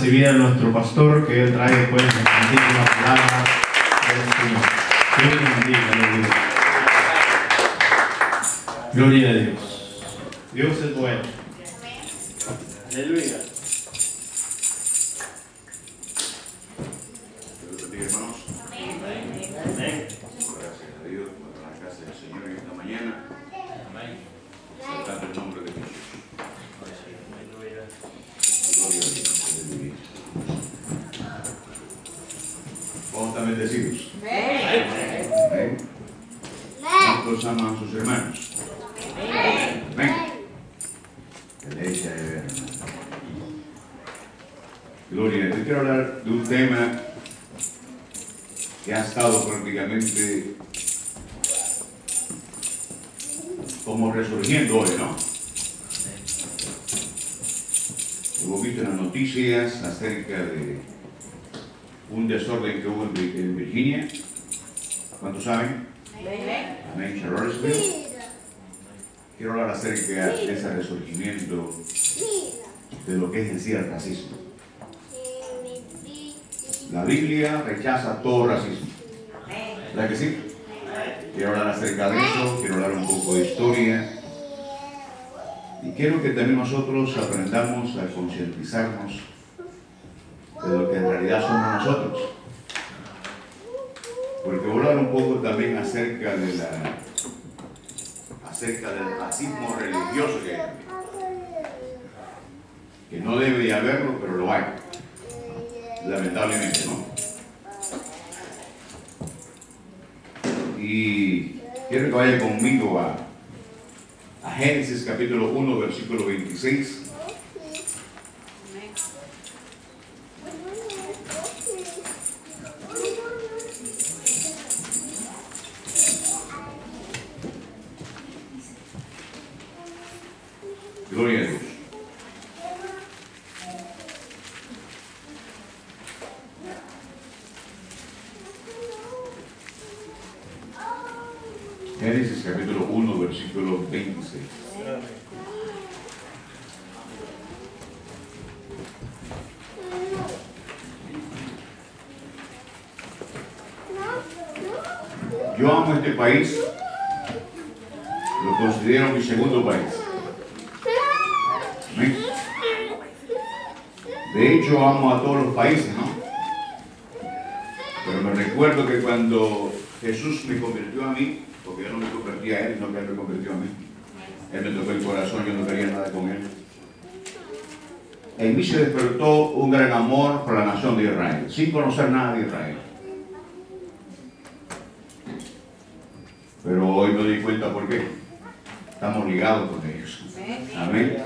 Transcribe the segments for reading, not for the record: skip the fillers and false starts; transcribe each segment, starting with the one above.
recibir a nuestro pastor, que él trae pues la santísima palabra del Señor. Dios le bendiga, aleluya. Gloria a Dios. Dios es bueno. Aleluya. Dios bendiga, hermanos. Amén. Gracias a Dios por la casa del Señor en esta mañana. Amén. Exaltando el nombre de Jesús. Gloria a Dios. Aleluya. ¿Cómo están bendecidos? Amén. ¿Cuántos aman a sus hermanos? Amén. Iglesia de verdad. Gloria a Dios. Yo quiero hablar de un tema que ha estado prácticamente como resurgiendo hoy, ¿no? Hemos visto en las noticias acerca de un desorden que hubo en Virginia. ¿Cuántos saben? Amén. Charlottesville. Quiero hablar acerca de ese resurgimiento de lo que es en sí el racismo. La Biblia rechaza todo racismo. ¿Verdad que sí? Quiero hablar acerca de eso, quiero hablar un poco de historia. Y quiero que también nosotros aprendamos a concientizarnos de lo que en realidad somos nosotros. Porque voy a hablar un poco también acerca del racismo religioso que hay. Que no debe de haberlo, pero lo hay. Lamentablemente, ¿no? Y quiero que vaya conmigo a Génesis capítulo 1, versículo 26. Gloria a Dios. Génesis capítulo 1, versículo 26. Yo amo este país, lo considero mi segundo país. ¿Amén? De hecho, amo a todos los países, ¿no? Pero me recuerdo que cuando Jesús me convirtió a mí, porque yo no me convertí a Él, sino que Él me convirtió a mí. Él me tocó el corazón, yo no quería nada con Él. En mí se despertó un gran amor por la nación de Israel, sin conocer nada de Israel. Pero hoy me doy cuenta por qué. Estamos ligados con ellos. Amén.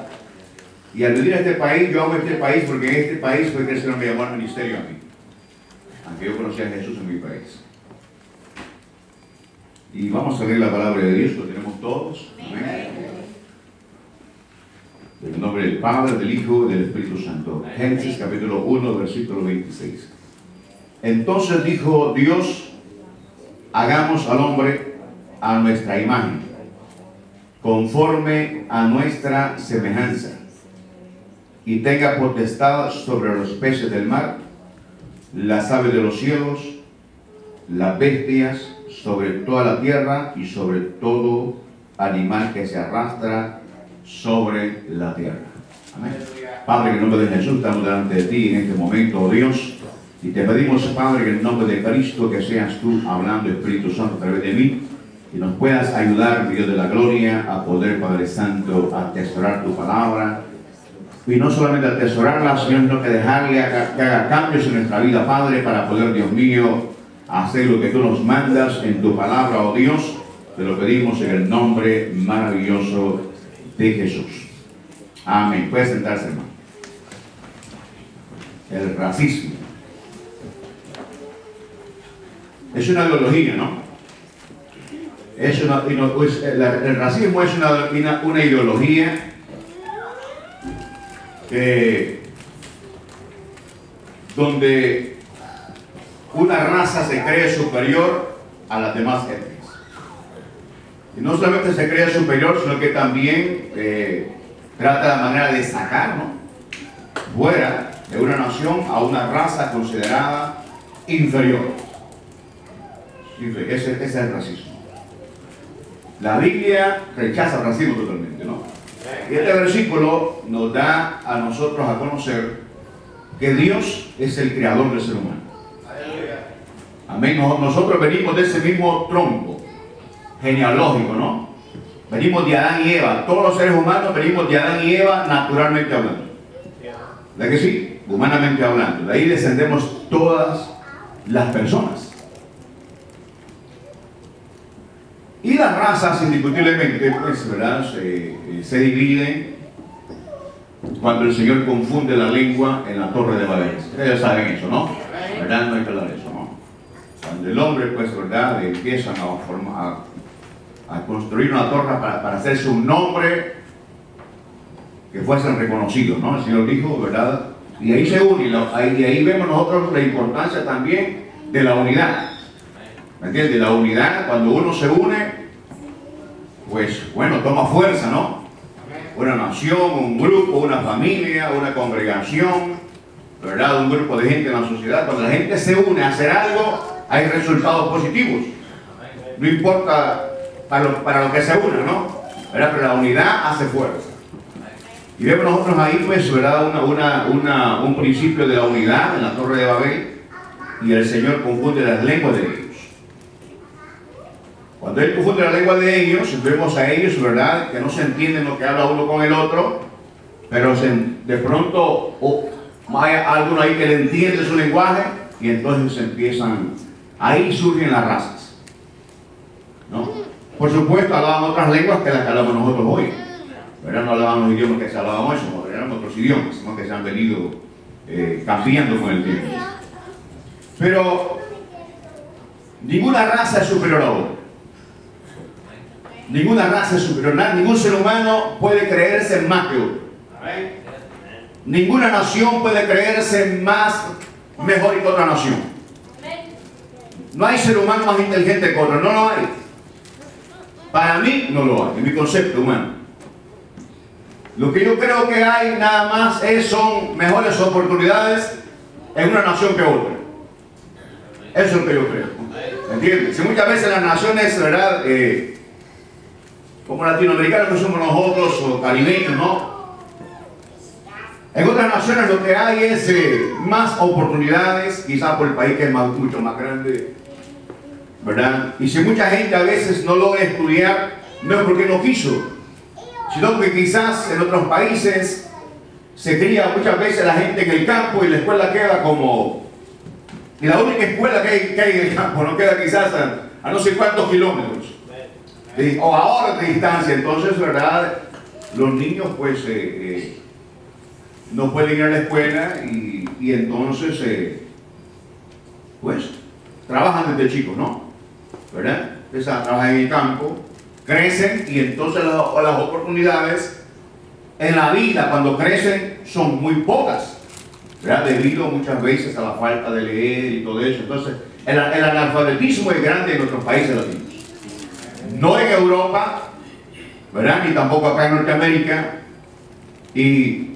Y al venir a este país, yo amo este país porque en este país fue que el Señor me llamó al ministerio a mí. Aunque yo conocía a Jesús en mi país. Y vamos a leer la palabra de Dios, lo tenemos todos. Amén. En el nombre del Padre, del Hijo y del Espíritu Santo. Génesis capítulo 1, versículo 26. Entonces dijo Dios, hagamos al hombre a nuestra imagen, conforme a nuestra semejanza, y tenga potestad sobre los peces del mar, las aves de los cielos, las bestias, sobre toda la tierra y sobre todo animal que se arrastra sobre la tierra. Amén. Padre, en el nombre de Jesús estamos delante de ti en este momento, oh Dios, y te pedimos, Padre, en el nombre de Cristo, que seas tú hablando, Espíritu Santo, a través de mí, y nos puedas ayudar, Dios de la gloria, a poder, Padre Santo, atesorar tu palabra, y no solamente atesorarla, sino que dejarle que haga cambios en nuestra vida, Padre, para poder, Dios mío, hacer lo que tú nos mandas en tu palabra, oh Dios. Te lo pedimos en el nombre maravilloso de Jesús. Amén. Puede sentarse, hermano. El racismo es una ideología, ¿no? El racismo es una ideología donde una raza se cree superior a las demás etnias. Y no solamente se cree superior, sino que también trata de manera de sacar, ¿no?, fuera de una nación a una raza considerada inferior. Ese es el racismo. La Biblia rechaza el racismo totalmente, ¿no? Y este versículo nos da a nosotros a conocer que Dios es el creador del ser humano. Amén. Nosotros venimos de ese mismo tronco genealógico, ¿no? Venimos de Adán y Eva. Todos los seres humanos venimos de Adán y Eva naturalmente hablando. ¿Verdad que sí? Humanamente hablando. De ahí descendemos todas las personas. Y las razas, indiscutiblemente, pues, ¿verdad? Se dividen cuando el Señor confunde la lengua en la Torre de Babel. Ustedes ya saben eso, ¿no? ¿Verdad? No hay que hablar de eso, ¿no? Cuando el hombre, pues, ¿verdad? Empiezan a construir una torre para hacerse un nombre que fuesen reconocidos, ¿no? El Señor dijo, ¿verdad? Y ahí se une, y ahí vemos nosotros la importancia también de la unidad. ¿Me entiendes? La unidad, cuando uno se une, pues, bueno, toma fuerza, ¿no? Una nación, un grupo, una familia, una congregación, ¿verdad? Un grupo de gente en la sociedad. Cuando la gente se une a hacer algo, hay resultados positivos. No importa para lo que se une, ¿no? ¿Verdad? Pero la unidad hace fuerza. Y vemos nosotros ahí, pues, ¿verdad? Un principio de la unidad en la Torre de Babel, y el Señor confunde las lenguas de ellos. Cuando Él confunde la lengua de ellos, vemos a ellos, ¿verdad?, que no se entienden lo que habla uno con el otro, pero de pronto hay alguno ahí que le entiende su lenguaje, y entonces ahí surgen las razas, ¿no? Por supuesto, hablaban otras lenguas que las que hablamos nosotros hoy, ¿verdad? No hablaban los idiomas que se hablaban hoy, eran otros idiomas, ¿no?, que se han venido cambiando con el tiempo. Pero ninguna raza es superior a otra. Ninguna raza es superior, ningún ser humano puede creerse más que otro. Ninguna nación puede creerse mejor que otra nación. No hay ser humano más inteligente que otro, no lo hay. Para mí no lo hay, en mi concepto humano. Lo que yo creo que hay nada más son mejores oportunidades en una nación que otra. Eso es lo que yo creo. ¿Entiendes? Si muchas veces las naciones, ¿verdad?, como latinoamericanos que somos nosotros, o caribeños, ¿no? En otras naciones lo que hay es más oportunidades, quizás por el país que es mucho más grande, ¿verdad? Y si mucha gente a veces no logra estudiar, no es porque no quiso, sino que quizás en otros países se cría muchas veces la gente en el campo y la escuela queda como... Y la única escuela que hay en el campo no queda quizás a no sé cuántos kilómetros. O a horas de distancia. Entonces, ¿verdad?, los niños pues no pueden ir a la escuela y entonces pues trabajan desde chicos, ¿no? ¿Verdad? Trabajan en el campo, crecen, y entonces las oportunidades en la vida cuando crecen son muy pocas, ¿verdad? Debido muchas veces a la falta de leer y todo eso. Entonces el analfabetismo es grande en nuestros países latinos. No en Europa, ¿verdad?, ni tampoco acá en Norteamérica, y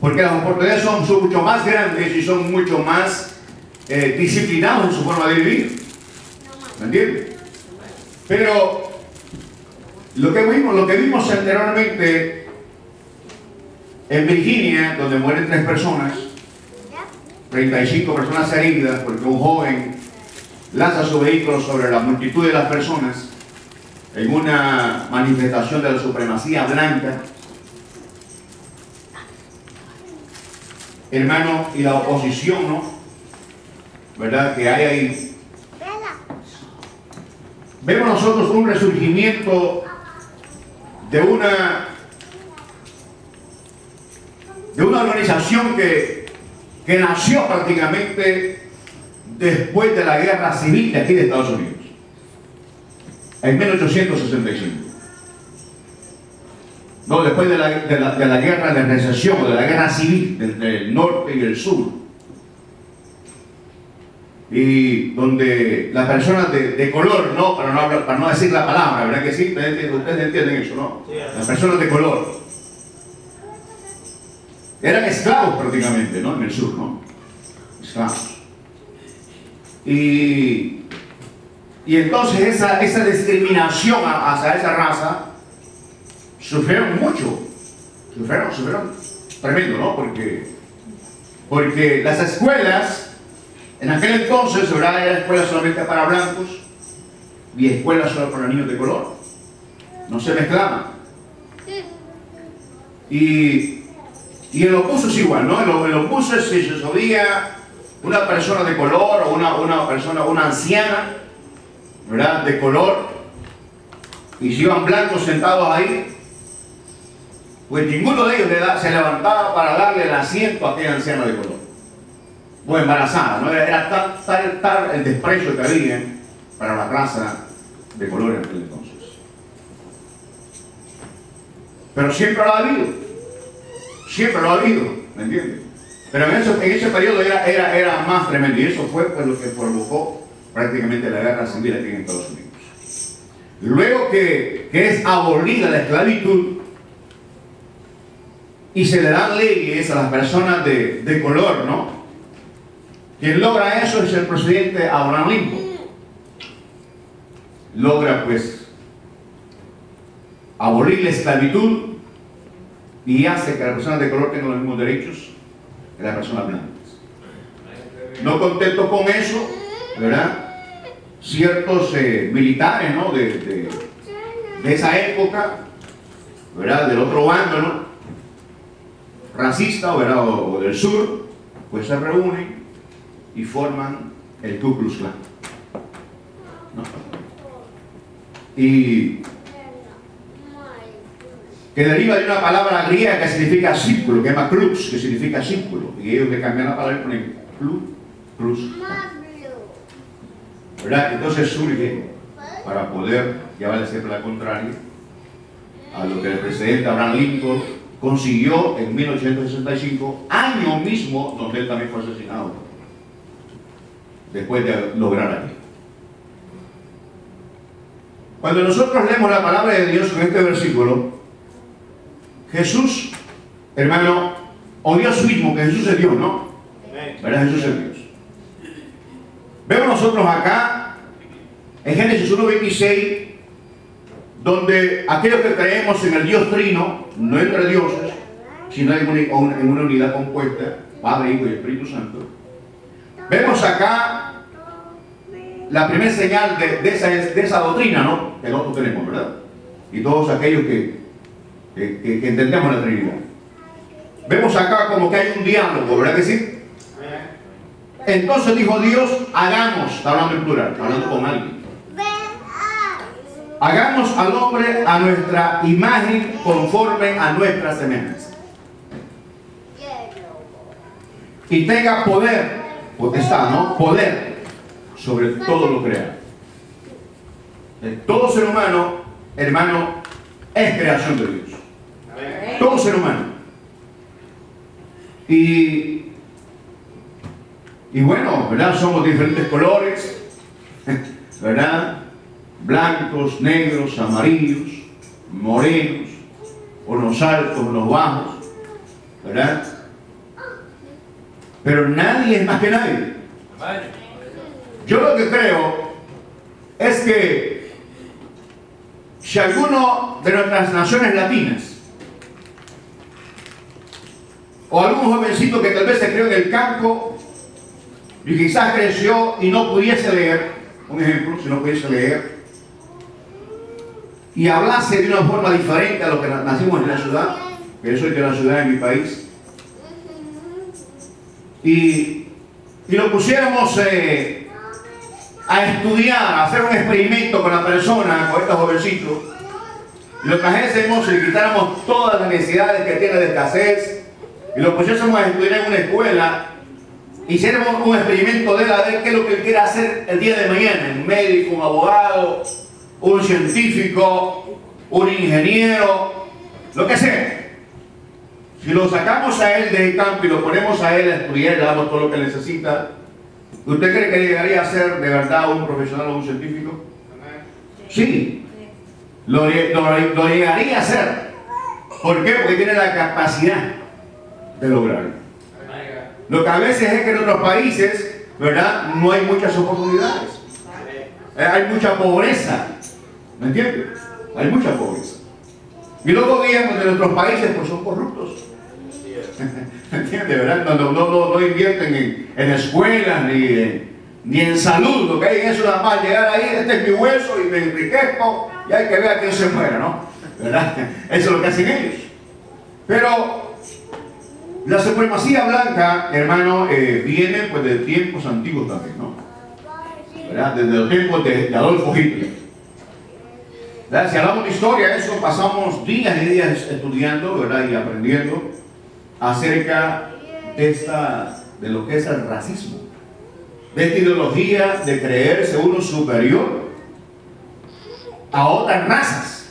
porque las oportunidades son mucho más grandes y son mucho más disciplinados en su forma de vivir. ¿Me entiendes? Pero lo que vimos anteriormente en Virginia, donde mueren 3 personas, 35 personas heridas, porque un joven lanza su vehículo sobre la multitud de las personas en una manifestación de la supremacía blanca. Hermano, y la oposición, ¿no?, ¿verdad?, que hay ahí. Vemos nosotros un resurgimiento de una organización que nació prácticamente después de la guerra civil de aquí de Estados Unidos, en 1865. No, después de la guerra de recesión, o de la guerra civil entre el norte y el sur, y donde las personas de color, ¿no?, para no decir la palabra, ¿verdad que sí? Ustedes entienden eso, ¿no? Las personas de color eran esclavos prácticamente, ¿no? En el sur, ¿no? Esclavos. Y entonces esa discriminación hacia esa raza sufrieron mucho. Sufrieron tremendo, ¿no? Porque las escuelas, en aquel entonces, ¿verdad? Eran escuelas solamente para blancos y escuelas solo para niños de color. No se mezclaban. Y en los buses igual, ¿no? En los buses si se subía una persona de color o una anciana, ¿verdad? De color, y si iban blancos sentados ahí, pues ninguno de ellos se levantaba para darle el asiento a aquella anciana de color. O embarazada, ¿no? Era tal el desprecio que había para la raza de color en aquel entonces. Pero siempre lo ha habido. Siempre lo ha habido, ¿me entiendes? Pero en ese periodo era más tremendo, y eso fue pues, lo que provocó prácticamente la guerra civil aquí en Estados Unidos. Luego que es abolida la esclavitud y se le dan leyes a las personas de color, ¿no? Quien logra eso es el presidente Abraham Lincoln. Logra pues abolir la esclavitud y hace que las personas de color tengan los mismos derechos que las personas blancas. No contento con eso, ¿verdad? Ciertos militares, ¿no? de esa época, ¿verdad? Del otro bando, ¿no? Racista, ¿verdad? O del sur, pues se reúnen y forman el Ku Klux Klan, ¿no? Y que deriva de una palabra griega que significa círculo, que se llama klux, que significa círculo, y ellos le cambian la palabra y ponen klux, ¿verdad? Entonces surge para poder llevarle siempre la contraria a lo que el presidente Abraham Lincoln consiguió en 1865, año mismo donde él también fue asesinado, después de lograr aquí. Cuando nosotros leemos la palabra de Dios en este versículo, Jesús, hermano, o Dios mismo, que Jesús es Dios, ¿no? ¿Verdad? Jesús es Dios. Vemos nosotros acá, en Génesis 1:26, donde aquellos que creemos en el Dios Trino, no entre dioses, sino en una unidad compuesta, Padre, Hijo y Espíritu Santo, vemos acá la primera señal de esa doctrina, ¿no? Que nosotros tenemos, ¿verdad? Y todos aquellos que entendemos la Trinidad. Vemos acá como que hay un diálogo, ¿verdad que sí? Entonces dijo Dios, hagamos, está hablando en plural, está hablando con alguien. Hagamos al hombre a nuestra imagen conforme a nuestra semejanza. Y tenga poder, potestad, ¿no? Poder sobre todo lo creado. Todo ser humano, hermano, es creación de Dios. Todo ser humano. Y bueno, ¿verdad? Somos diferentes colores, ¿verdad? Blancos, negros, amarillos, morenos, unos altos, unos bajos, ¿verdad? Pero nadie es más que nadie. Yo lo que creo es que si alguno de nuestras naciones latinas o algún jovencito que tal vez se crió en el campo y quizás creció y no pudiese leer, un ejemplo, si no pudiese leer, y hablase de una forma diferente a lo que nacimos en la ciudad, que yo soy de la ciudad de mi país, y lo pusiéramos a estudiar, a hacer un experimento con la persona, con estos jovencitos, y lo trajésemos y le quitáramos todas las necesidades que tiene de escasez, y lo pusiésemos a estudiar en una escuela, hiciéramos un experimento de él a ver qué es lo que él quiere hacer el día de mañana, un médico, un abogado, un científico, un ingeniero, lo que sea. Si lo sacamos a él del campo y lo ponemos a él a estudiar, le damos todo lo que necesita, ¿usted cree que llegaría a ser de verdad un profesional o un científico? Sí, lo llegaría a ser. ¿Por qué? Porque tiene la capacidad de lograrlo. Lo que a veces es que en otros países, ¿verdad?, no hay muchas oportunidades. Hay mucha pobreza. ¿Me entiendes? Hay mucha pobreza. Y los gobiernos de nuestros países pues son corruptos. ¿Me entiendes? ¿Verdad? No invierten en escuelas ni en salud. Lo que hay en eso nada más llegar ahí, este es mi hueso y me enriquezco y hay que ver a quién se muera, ¿no? ¿Verdad? Eso es lo que hacen ellos. Pero la supremacía blanca, hermano, viene pues de tiempos antiguos también, ¿no? ¿Verdad? Desde los tiempos de Adolfo Hitler. ¿Verdad? Si hablamos de historia, eso pasamos días y días estudiando, ¿verdad?, y aprendiendo acerca de lo que es el racismo, de esta ideología de creerse uno superior a otras razas.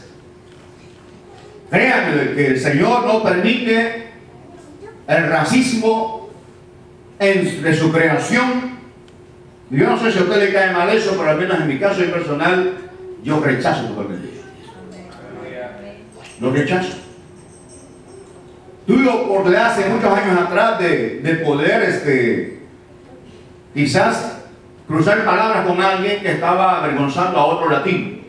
Créanme que el Señor no permite el racismo de su creación. Yo no sé si a usted le cae mal eso, pero al menos en mi caso y personal, yo rechazo totalmente eso. Lo rechazo. Tuve la oportunidad hace muchos años atrás de poder, quizás cruzar palabras con alguien que estaba avergonzando a otro latino.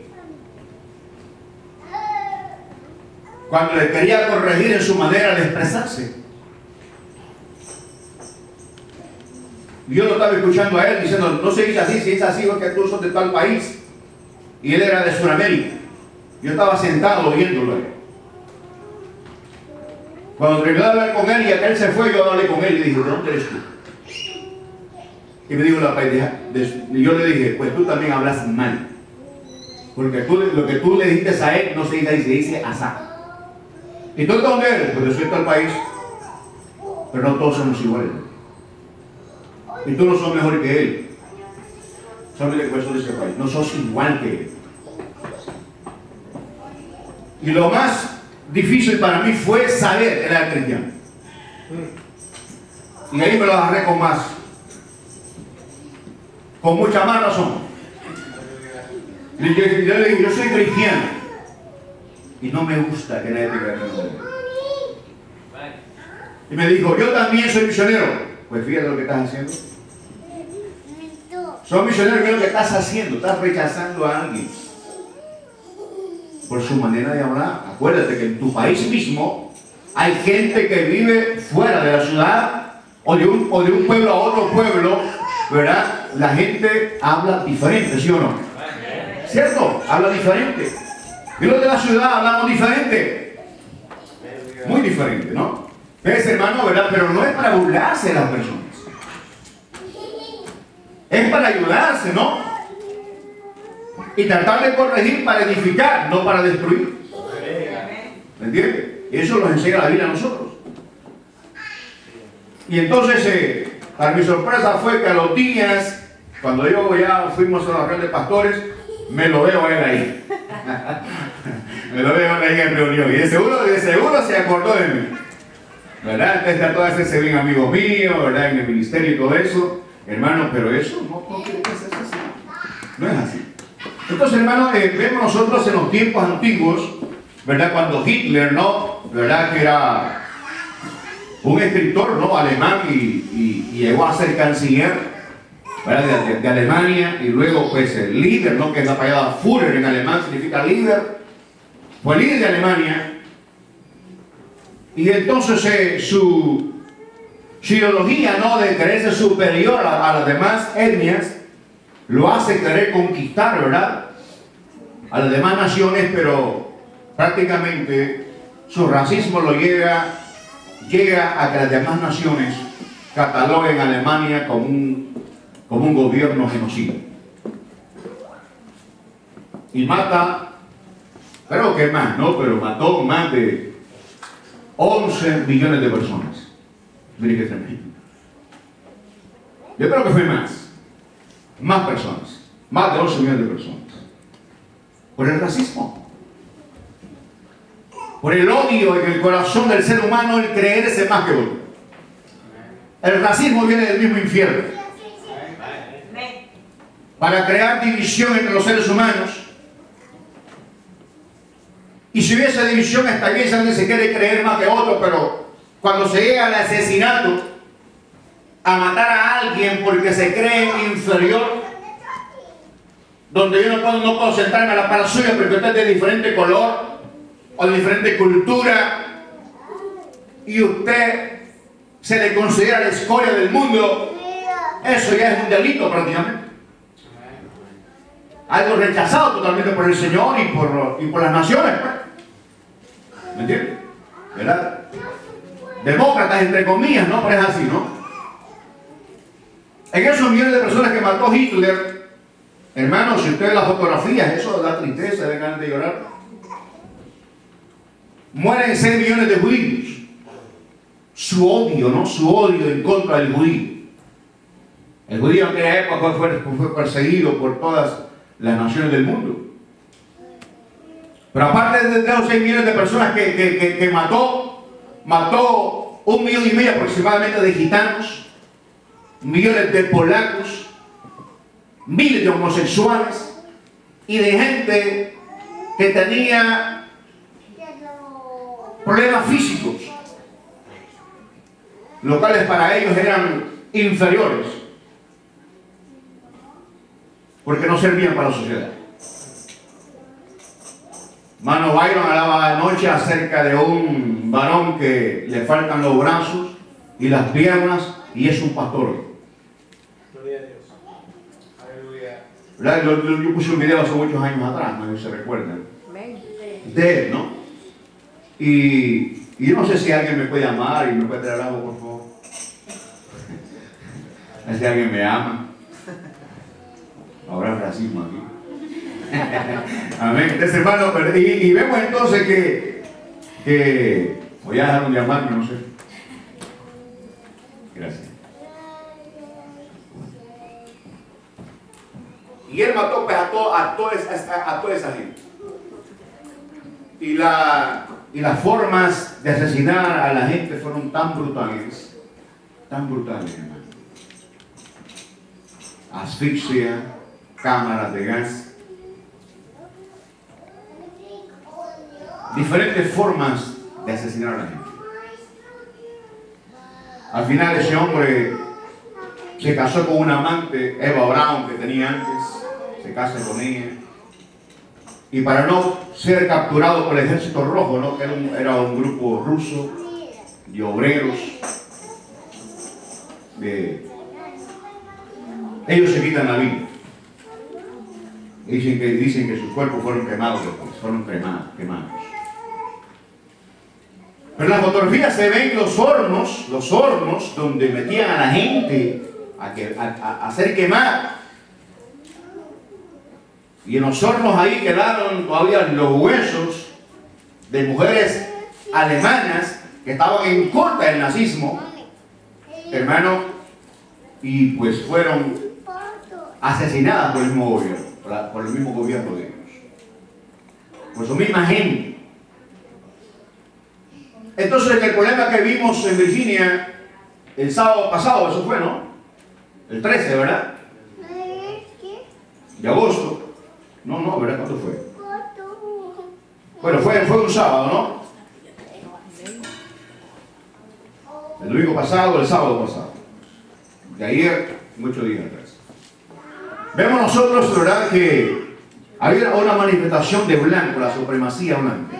Cuando le quería corregir en su manera de expresarse. Yo lo estaba escuchando a él diciendo, no se dice así, si es así, porque tú sos de tal país. Y él era de Sudamérica. Yo estaba sentado oyéndolo. Cuando terminé de hablar con él y aquel se fue, yo hablé con él y dije, ¿de dónde eres tú? Y me dijo la pendeja, y yo le dije, pues tú también hablas mal. Porque lo que tú le dijiste a él no se dice ahí, se dice asá. ¿Y tú de dónde eres? Pues yo soy de tal país. Pero no todos somos iguales. Y tú no sos mejor que él. Solamente que sos de ese país. No sos igual que él. Y lo más difícil para mí fue saber que era cristiano. Y ahí me lo agarré con mucha más razón. Y yo le digo, yo soy cristiano. Y no me gusta que nadie te crea que no. Y me dijo, yo también soy misionero. Pues fíjate lo que estás haciendo. Soy misionero, mira lo que estás haciendo. Estás rechazando a alguien por su manera de hablar. Acuérdate que en tu país mismo hay gente que vive fuera de la ciudad o de un pueblo a otro pueblo, ¿verdad? La gente habla diferente, ¿sí o no? ¿Cierto? Habla diferente. Y los de la ciudad hablamos diferente. Muy diferente, ¿no? ¿Ves, hermano, verdad? Pero no es para burlarse de las personas. Es para ayudarse, ¿no? Y tratar de corregir para edificar, no para destruir. ¿Me entiendes? Eso nos enseña la Biblia a nosotros. Y entonces, para mi sorpresa fue que a los días, cuando ya fuimos a la reunión de pastores, me lo veo a él ahí. Me lo veo ahí en reunión. Y de seguro se acordó de mí. ¿Verdad? Entonces trató de hacerse bien amigo mío, ¿verdad? En el ministerio y todo eso. Hermano, pero eso no tiene que ser así. No es así. Entonces, hermano, vemos nosotros en los tiempos antiguos, ¿verdad? Cuando Hitler, ¿no? ¿Verdad? Que era un escritor, ¿no? Alemán y llegó a ser canciller, ¿verdad? De Alemania, y luego, pues, el líder, ¿no? Que es la palabra Führer en alemán, significa líder. Fue líder de Alemania. Y entonces su ideología, ¿no? De creerse superior a las demás etnias, lo hace querer conquistar, ¿verdad? A las demás naciones, pero prácticamente su racismo lo llega a que las demás naciones cataloguen a Alemania como un gobierno genocida. Y mata, creo que más, ¿no? Pero mató más de 11 millones de personas. Mire que tremendo. Yo creo que fue más personas, más de 11 millones de personas. Por el racismo, por el odio en el corazón del ser humano, el creerse más que otro. El racismo viene del mismo infierno. Para crear división entre los seres humanos. Y si hubiese división, está bien si alguien se quiere creer más que otro, pero cuando se llega al asesinato, a matar a alguien porque se cree inferior, donde yo no puedo sentarme a la par suya porque usted es de diferente color o de diferente cultura y usted se le considera la escoria del mundo, eso ya es un delito prácticamente. Algo rechazado totalmente por el Señor y por las naciones, pues. ¿Me entiendes? ¿Verdad? Demócratas entre comillas, ¿no? Pero es así, ¿no? En esos millones de personas que mató Hitler, hermanos, si usted ve las fotografías, eso da tristeza, da ganas de llorar. Mueren 6 millones de judíos. Su odio, ¿no? Su odio en contra del judío. El judío en aquella época fue perseguido por todas las naciones del mundo. Pero aparte de los 6 millones de personas que mató 1,5 millones aproximadamente de gitanos, millones de polacos, miles de homosexuales y de gente que tenía problemas físicos, los cuales para ellos eran inferiores, porque no servían para la sociedad. Mano Byron hablaba anoche acerca de un varón que le faltan los brazos y las piernas y es un pastor. Gloria a Dios. Aleluya. Yo puse un video hace muchos años atrás, no sé si se recuerdan, de él, ¿no? Y yo no sé si alguien me puede amar y me puede traer algo, por favor. Si alguien me ama. Habrá racismo aquí. Amén. Entonces, hermano, y vemos entonces que voy a dejar un llamarme, no sé. Gracias. Y él mató pues, a toda esa gente. Y las formas de asesinar a la gente fueron tan brutales, hermano. Asfixia, cámaras de gas, diferentes formas de asesinar a la gente. Al final ese hombre se casó con una amante, Eva Braun, que tenía antes, se casa con ella. Y para no ser capturado por el ejército rojo, ¿no? Que era un grupo ruso de obreros, ellos se quitan la vida. Dicen que sus cuerpos fueron quemados después, fueron quemados. Pero en la fotografía se ven los hornos donde metían a la gente a hacer quemar. Y en los hornos ahí quedaron todavía los huesos de mujeres alemanas que estaban en contra del nazismo, hermano, y pues fueron asesinadas por el mismo gobierno, por el mismo gobierno de ellos, por su misma gente. Entonces el problema que vimos en Virginia el sábado pasado, eso fue, ¿no? El 13, ¿verdad? De agosto. No, ¿verdad? ¿Cuánto fue? Bueno, fue un sábado, ¿no? El domingo pasado, el sábado pasado. De ayer, muchos días atrás. Vemos nosotros, ¿verdad?, que había una manifestación de blanco, la supremacía blanca.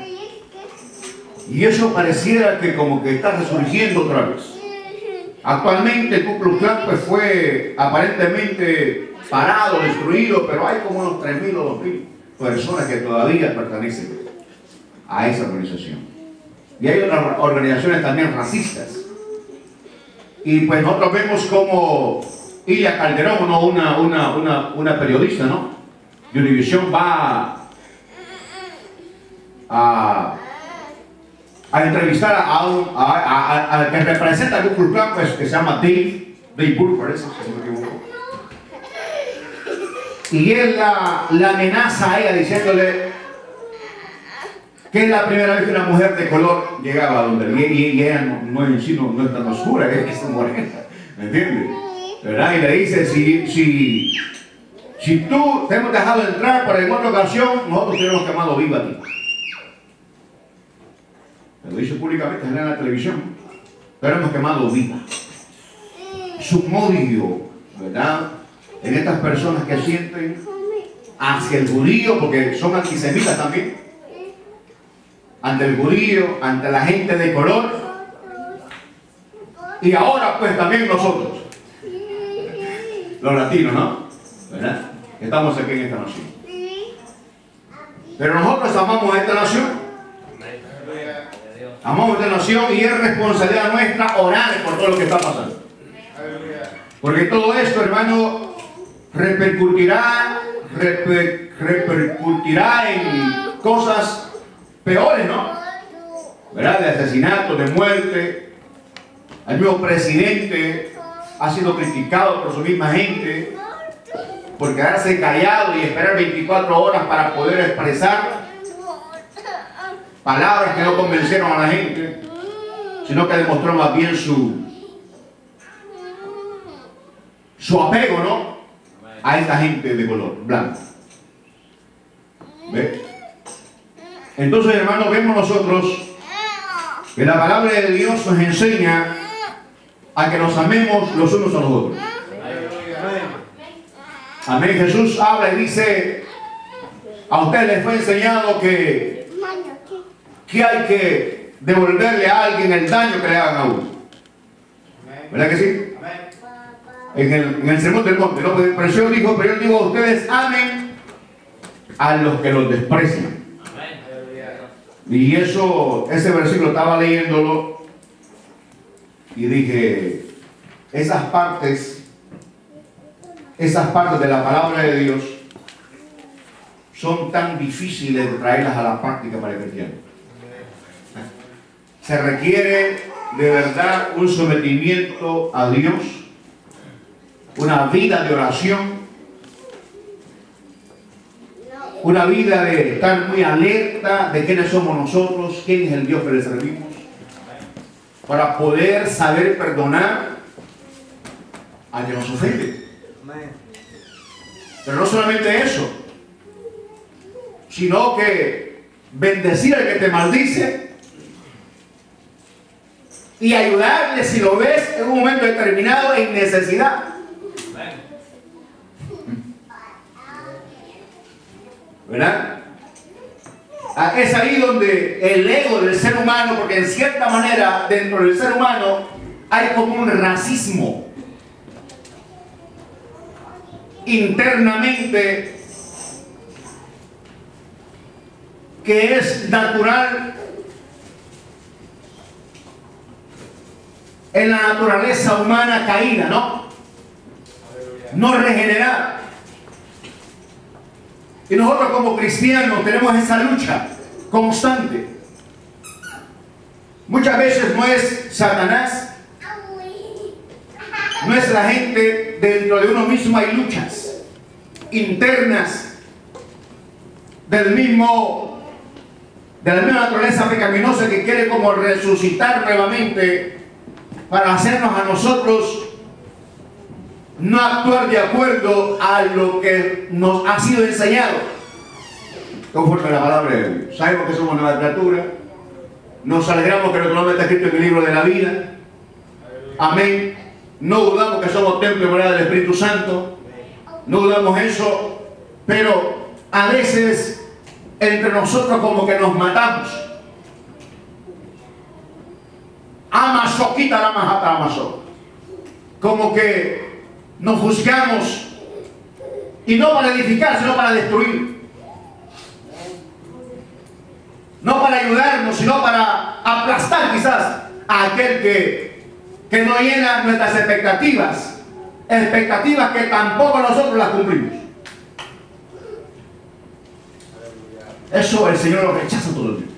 Y eso pareciera que como que está resurgiendo otra vez. Actualmente el Ku Klux Klan pues fue aparentemente parado, destruido, pero hay como unos 3.000 o 2.000 personas que todavía pertenecen a esa organización. Y hay otras organizaciones también racistas. Y pues nosotros vemos como Ilia Calderón, ¿no? una periodista, ¿no?, de Univisión, va a entrevistar a que representa a Ku Klux Klan, pues, que se llama Dave Burke, parece, si no me equivoco. Y él la amenaza a ella diciéndole que es la primera vez que una mujer de color llegaba a donde y ella no es tan oscura, es morena, ¿me entiendes? ¿Verdad? Y le dice, si tú te hemos dejado entrar para en otra ocasión, nosotros te hemos quemado viva a ti. Lo dice públicamente, en la televisión. pero hemos quemado vida. Es un odio, ¿verdad?, en estas personas que sienten hacia el judío, porque son antisemitas también, ante el judío, ante la gente de color, y ahora pues también nosotros, los latinos, ¿no? ¿Verdad? Estamos aquí en esta nación. Pero nosotros amamos a esta nación. Amamos a esta nación y es responsabilidad nuestra orar por todo lo que está pasando. Porque todo esto, hermano, repercutirá en cosas peores, ¿no? ¿Verdad? De asesinato, de muerte. El mismo presidente ha sido criticado por su misma gente por quedarse callado y esperar 24 horas para poder expresar palabras que no convencieron a la gente, sino que demostró más bien su apego, ¿no?, a esta gente de color blanco. ¿Ve? Entonces, hermanos, vemos nosotros que la palabra de Dios nos enseña a que nos amemos los unos a los otros. Amén. Jesús habla y dice: a ustedes les fue enseñado que hay que devolverle a alguien el daño que le hagan a uno. ¿Verdad que sí? En el sermón del monte, ¿no? Pero yo digo, ustedes amen a los que los desprecian. Y ese versículo estaba leyéndolo y dije, esas partes de la palabra de Dios son tan difíciles de traerlas a la práctica para el cristiano. Se requiere de verdad un sometimiento a Dios, una vida de oración, una vida de estar muy alerta de quiénes somos nosotros, quién es el Dios que le servimos, para poder saber perdonar a quien nos ofende. Pero no solamente eso, sino que bendecir al que te maldice y ayudarle si lo ves en un momento determinado en necesidad. ¿Verdad? Es ahí donde el ego del ser humano, porque en cierta manera dentro del ser humano hay como un racismo internamente que es natural en la naturaleza humana caída, ¿no? No regenerada. Y nosotros como cristianos tenemos esa lucha constante. Muchas veces no es Satanás, no es la gente, dentro de uno mismo hay luchas internas de la misma naturaleza pecaminosa que quiere como resucitar nuevamente para hacernos a nosotros no actuar de acuerdo a lo que nos ha sido enseñado conforme a la palabra de Dios. Sabemos que somos nueva criatura, nos alegramos que nuestro nombre está escrito en el libro de la vida. Amén. No dudamos que somos templo y morada del Espíritu Santo, no dudamos eso, pero a veces entre nosotros como que nos matamos. Amaso, quita la majata, amaso. Como que nos juzgamos, y no para edificar, sino para destruir. No para ayudarnos, sino para aplastar quizás a aquel que no llena nuestras expectativas que tampoco nosotros las cumplimos. Eso el Señor lo rechaza todo el tiempo.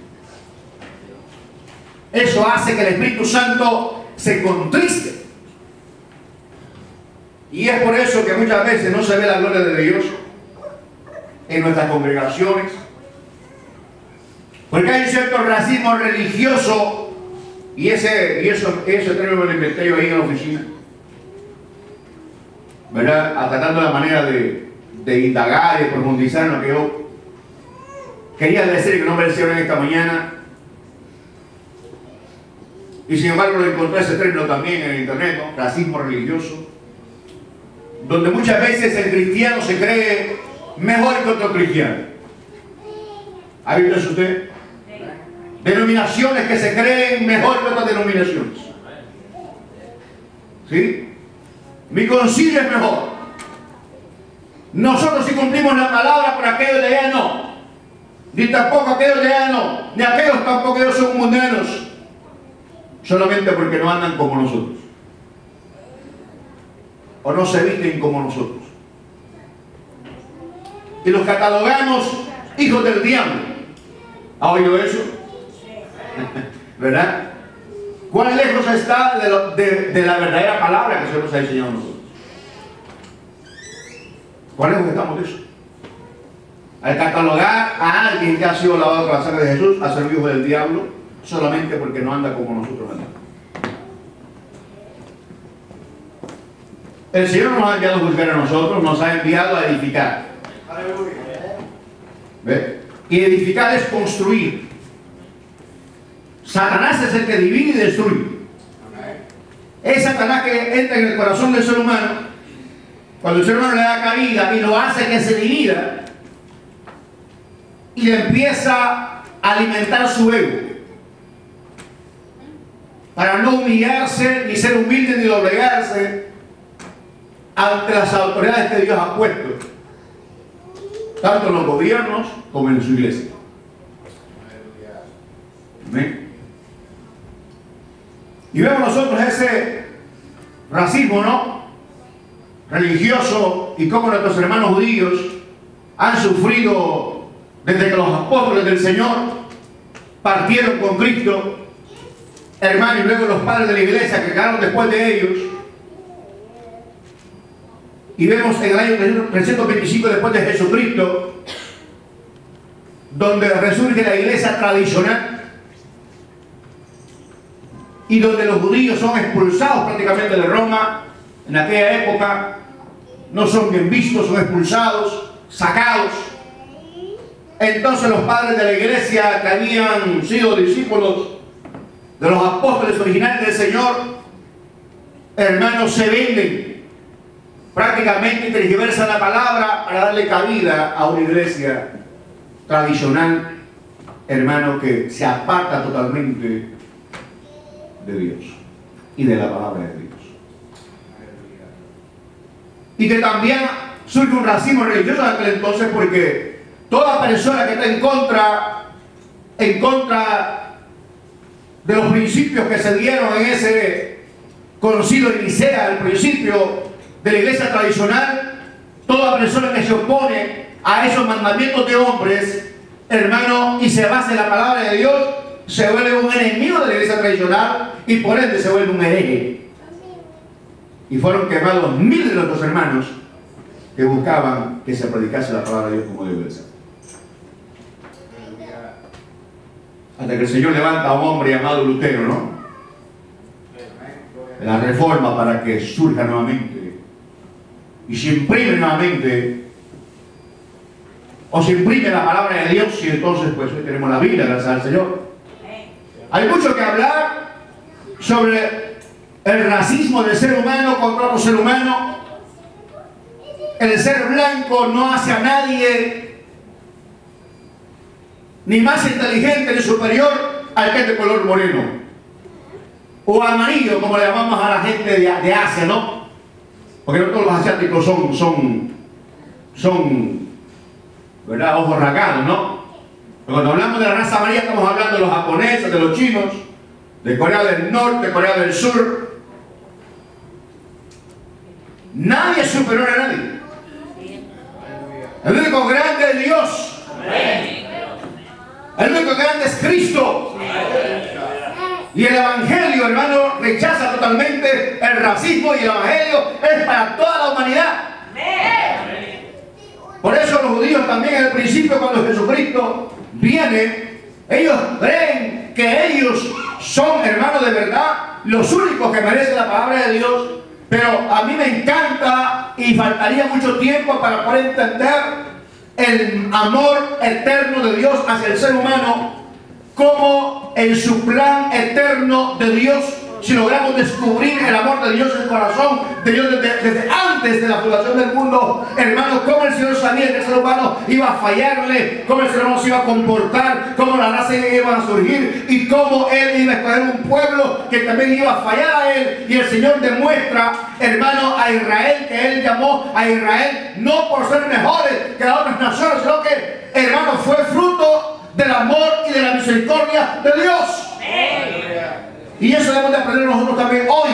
Eso hace que el Espíritu Santo se contriste. Y es por eso que muchas veces no se ve la gloria de Dios en nuestras congregaciones. Porque hay un cierto racismo religioso, y ese término me lo inventé yo ahí en la oficina, ¿verdad? Tratando la manera de indagar y profundizar en lo que yo quería decir, que no me lo hicieron esta mañana. y sin embargo lo encontré ese término también en el internet, ¿no? Racismo religioso, donde muchas veces el cristiano se cree mejor que otro cristiano. ¿Ha visto eso usted? Denominaciones que se creen mejor que otras denominaciones. ¿Sí? Mi concilio es mejor. Nosotros sí cumplimos la palabra, pero aquellos de allá no. Ni tampoco aquellos de allá no. Ni aquellos tampoco, ellos son mundanos. Solamente porque no andan como nosotros. O no se visten como nosotros. Y los catalogamos hijos del diablo. ¿Ha oído eso? ¿Verdad? ¿Cuán lejos está de la verdadera palabra que se nos ha enseñado a nosotros? ¿Cuán lejos estamos de eso? Al catalogar a alguien que ha sido lavado con la sangre de Jesús, a ser hijo del diablo, solamente porque no anda como nosotros andamos. El Señor no nos ha enviado a juzgar a nosotros, nos ha enviado a edificar. ¿Ve? Y edificar es construir. Satanás es el que divide y destruye. Es Satanás que entra en el corazón del ser humano cuando el ser humano le da cabida y lo hace que se divida y le empieza a alimentar su ego para no humillarse, ni ser humilde, ni doblegarse ante las autoridades que Dios ha puesto, tanto en los gobiernos como en su iglesia. Amén. Y vemos nosotros ese racismo, ¿no? Religioso, y cómo nuestros hermanos judíos han sufrido desde que los apóstoles del Señor partieron con Cristo, hermano, y luego los padres de la iglesia que quedaron después de ellos. Y vemos en el año 325 después de Jesucristo, donde resurge la iglesia tradicional y donde los judíos son expulsados prácticamente de Roma. En aquella época no son bien vistos, son expulsados, sacados. Entonces los padres de la iglesia, que habían sido discípulos de los apóstoles originales del Señor, hermanos, se venden, prácticamente tergiversan la palabra para darle cabida a una iglesia tradicional, hermano, que se aparta totalmente de Dios y de la palabra de Dios. Y que también surge un racismo religioso en aquel entonces, porque toda persona que está en contra de los principios que se dieron en ese concilio de Nicea, el principio de la iglesia tradicional, toda persona que se opone a esos mandamientos de hombres, hermano, y se basa en la palabra de Dios, se vuelve un enemigo de la iglesia tradicional y por ende se vuelve un hereje. Y fueron quemados miles de nuestros hermanos que buscaban que se predicase la palabra de Dios como debe ser. Hasta que el Señor levanta a un hombre llamado Lutero, ¿no? La reforma, para que surja nuevamente y se imprime nuevamente, o se imprime la palabra de Dios, y entonces pues hoy tenemos la Biblia, gracias al Señor. Hay mucho que hablar sobre el racismo del ser humano contra otro ser humano. El ser blanco no hace a nadie ni más inteligente ni superior al que es de color moreno o amarillo, como le llamamos a la gente de Asia, ¿no? Porque no todos los asiáticos son ¿verdad? Ojos rasgados, ¿no? Pero cuando hablamos de la raza amarilla estamos hablando de los japoneses, de los chinos, de Corea del Norte, de Corea del Sur. Nadie es superior a nadie. El único grande es Dios. El único grande es Cristo. Y el Evangelio, hermano, rechaza totalmente el racismo, y el Evangelio es para toda la humanidad. Por eso los judíos también al principio, cuando Jesucristo viene, ellos creen que ellos son, hermanos, de verdad los únicos que merecen la palabra de Dios. Pero a mí me encanta, y faltaría mucho tiempo para poder entender el amor eterno de Dios hacia el ser humano, cómo en su plan eterno de Dios, si logramos descubrir el amor de Dios en el corazón de Dios desde antes de la fundación del mundo, hermano, cómo el Señor sabía que el ser humano iba a fallarle, cómo el ser humano se iba a comportar, cómo la raza iba a surgir y cómo Él iba a escoger un pueblo que también iba a fallar a Él. Y el Señor demuestra, hermano, a Israel, que Él llamó a Israel no por ser mejores que las otras naciones, sino que, hermano, fue fruto del amor y de la misericordia de Dios. Y eso debemos de aprender nosotros también hoy.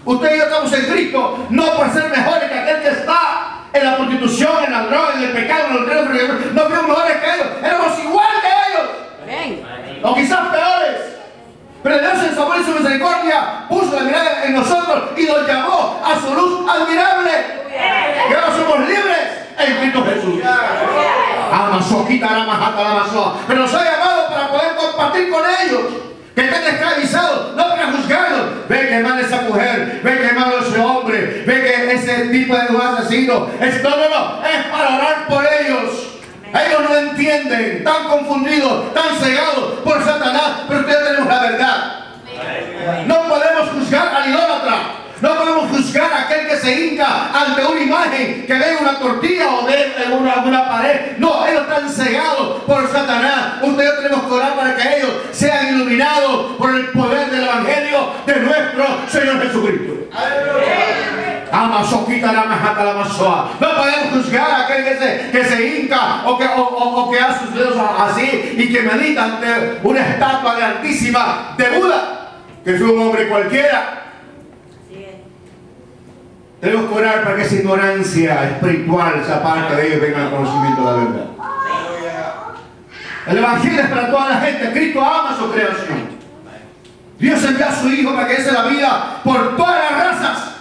Usted y yo estamos en Cristo, no por ser mejores que aquel que está en la prostitución, en la droga, en el pecado, en los riesgos. No fuimos mejores que ellos, éramos igual que ellos. O quizás peores. Pero Dios en su amor y su misericordia puso la mirada en nosotros y nos llamó a su luz admirable. Y ahora somos libres en Cristo Jesús. Pero nos ha llamado para poder compartir con ellos, que están esclavizados, no para juzgarlos. Ve que mal esa mujer, ve que mal ese hombre, ve que ese tipo de asesino. No, es para orar por ellos. Ellos no entienden, tan confundidos, tan cegados por Satanás, pero ustedes tenemos la verdad. No podemos juzgar al idólatra. No podemos juzgar a aquel que se hinca ante una imagen, que ve una tortilla o ve una pared. No, ellos están cegados por Satanás. Ustedes tenemos que orar para que ellos sean iluminados por el poder del Evangelio de nuestro Señor Jesucristo. No podemos juzgar a aquel que se hinca o que hace sus dedos así y que medita ante una estatua grandísima de Buda, que fue un hombre cualquiera. Tenemos que orar para que esa ignorancia espiritual se aparte de ellos y vengan al conocimiento de la verdad. El Evangelio es para toda la gente. Cristo ama su creación. Dios envió a su Hijo para que diese la vida por todas las razas.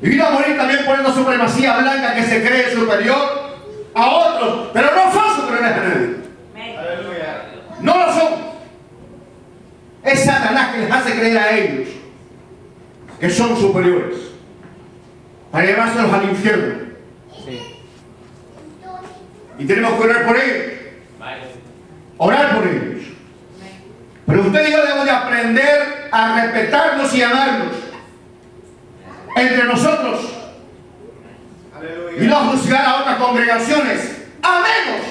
Y vino a morir también por esta supremacía blanca que se cree superior a otros, pero no son superiores a nadie. No lo son. Es Satanás que les hace creer a ellos que son superiores, para llevárselos al infierno. Y tenemos que orar por ellos. Orar por ellos. Pero usted y yo debemos de aprender a respetarnos y amarnos entre nosotros. Y no juzgar a otras congregaciones, a menos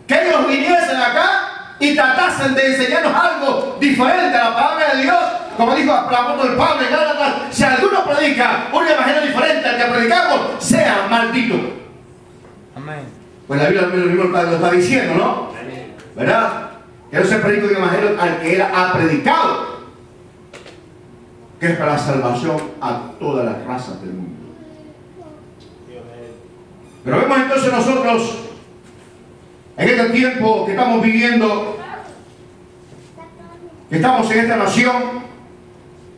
que ellos viniesen acá y tratasen de enseñarnos algo diferente a la palabra de Dios. Como dijo el apóstol Pablo en Gálatas, si alguno predica un evangelio diferente al que predicamos, sea maldito. Amén. Pues la Biblia lo está diciendo, ¿no? ¿Verdad? Que no se predica un evangelio al que él ha predicado, que es para la salvación a todas las razas del mundo. Pero vemos entonces nosotros, en este tiempo que estamos viviendo, que estamos en esta nación,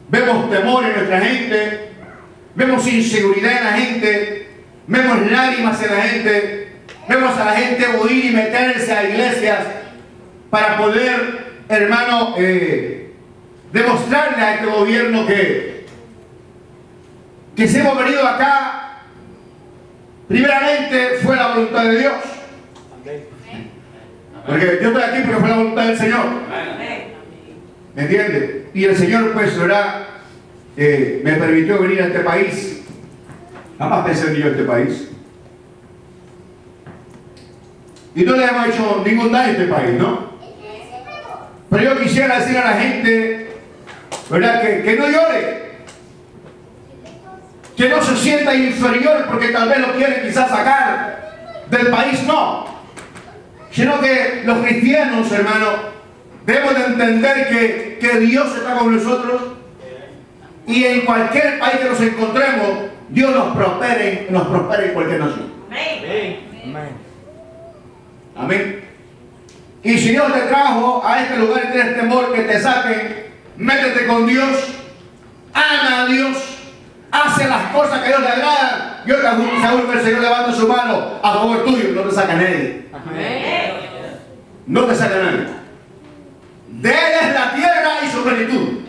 vemos temor en nuestra gente, vemos inseguridad en la gente, vemos lágrimas en la gente, vemos a la gente huir y meterse a iglesias para poder, hermano, demostrarle a este gobierno que si hemos venido acá, primeramente fue la voluntad de Dios. Porque yo estoy aquí porque fue la voluntad del Señor. ¿Me entiende? Y el Señor, pues, ¿verdad? Me permitió venir a este país. Jamás pensé venir yo a este país. Y no le hemos hecho ningún daño a este país, ¿no? Pero yo quisiera decir a la gente, ¿verdad? Que no llore. Que no se sienta inferior porque tal vez lo quieren quizás sacar del país, no. Sino que los cristianos, hermano, debemos de entender que Dios está con nosotros y en cualquier país que nos encontremos, Dios nos prospere en cualquier nación. Amén. Amén. Y si Dios te trajo a este lugar y tienes temor que te saquen, métete con Dios, ama a Dios, hace las cosas que a Dios le agradan. Yo te aseguro que el Señor levanta su mano a favor tuyo, no te saca nadie. Amén. No te saca nadie. De Él es la tierra y su plenitud.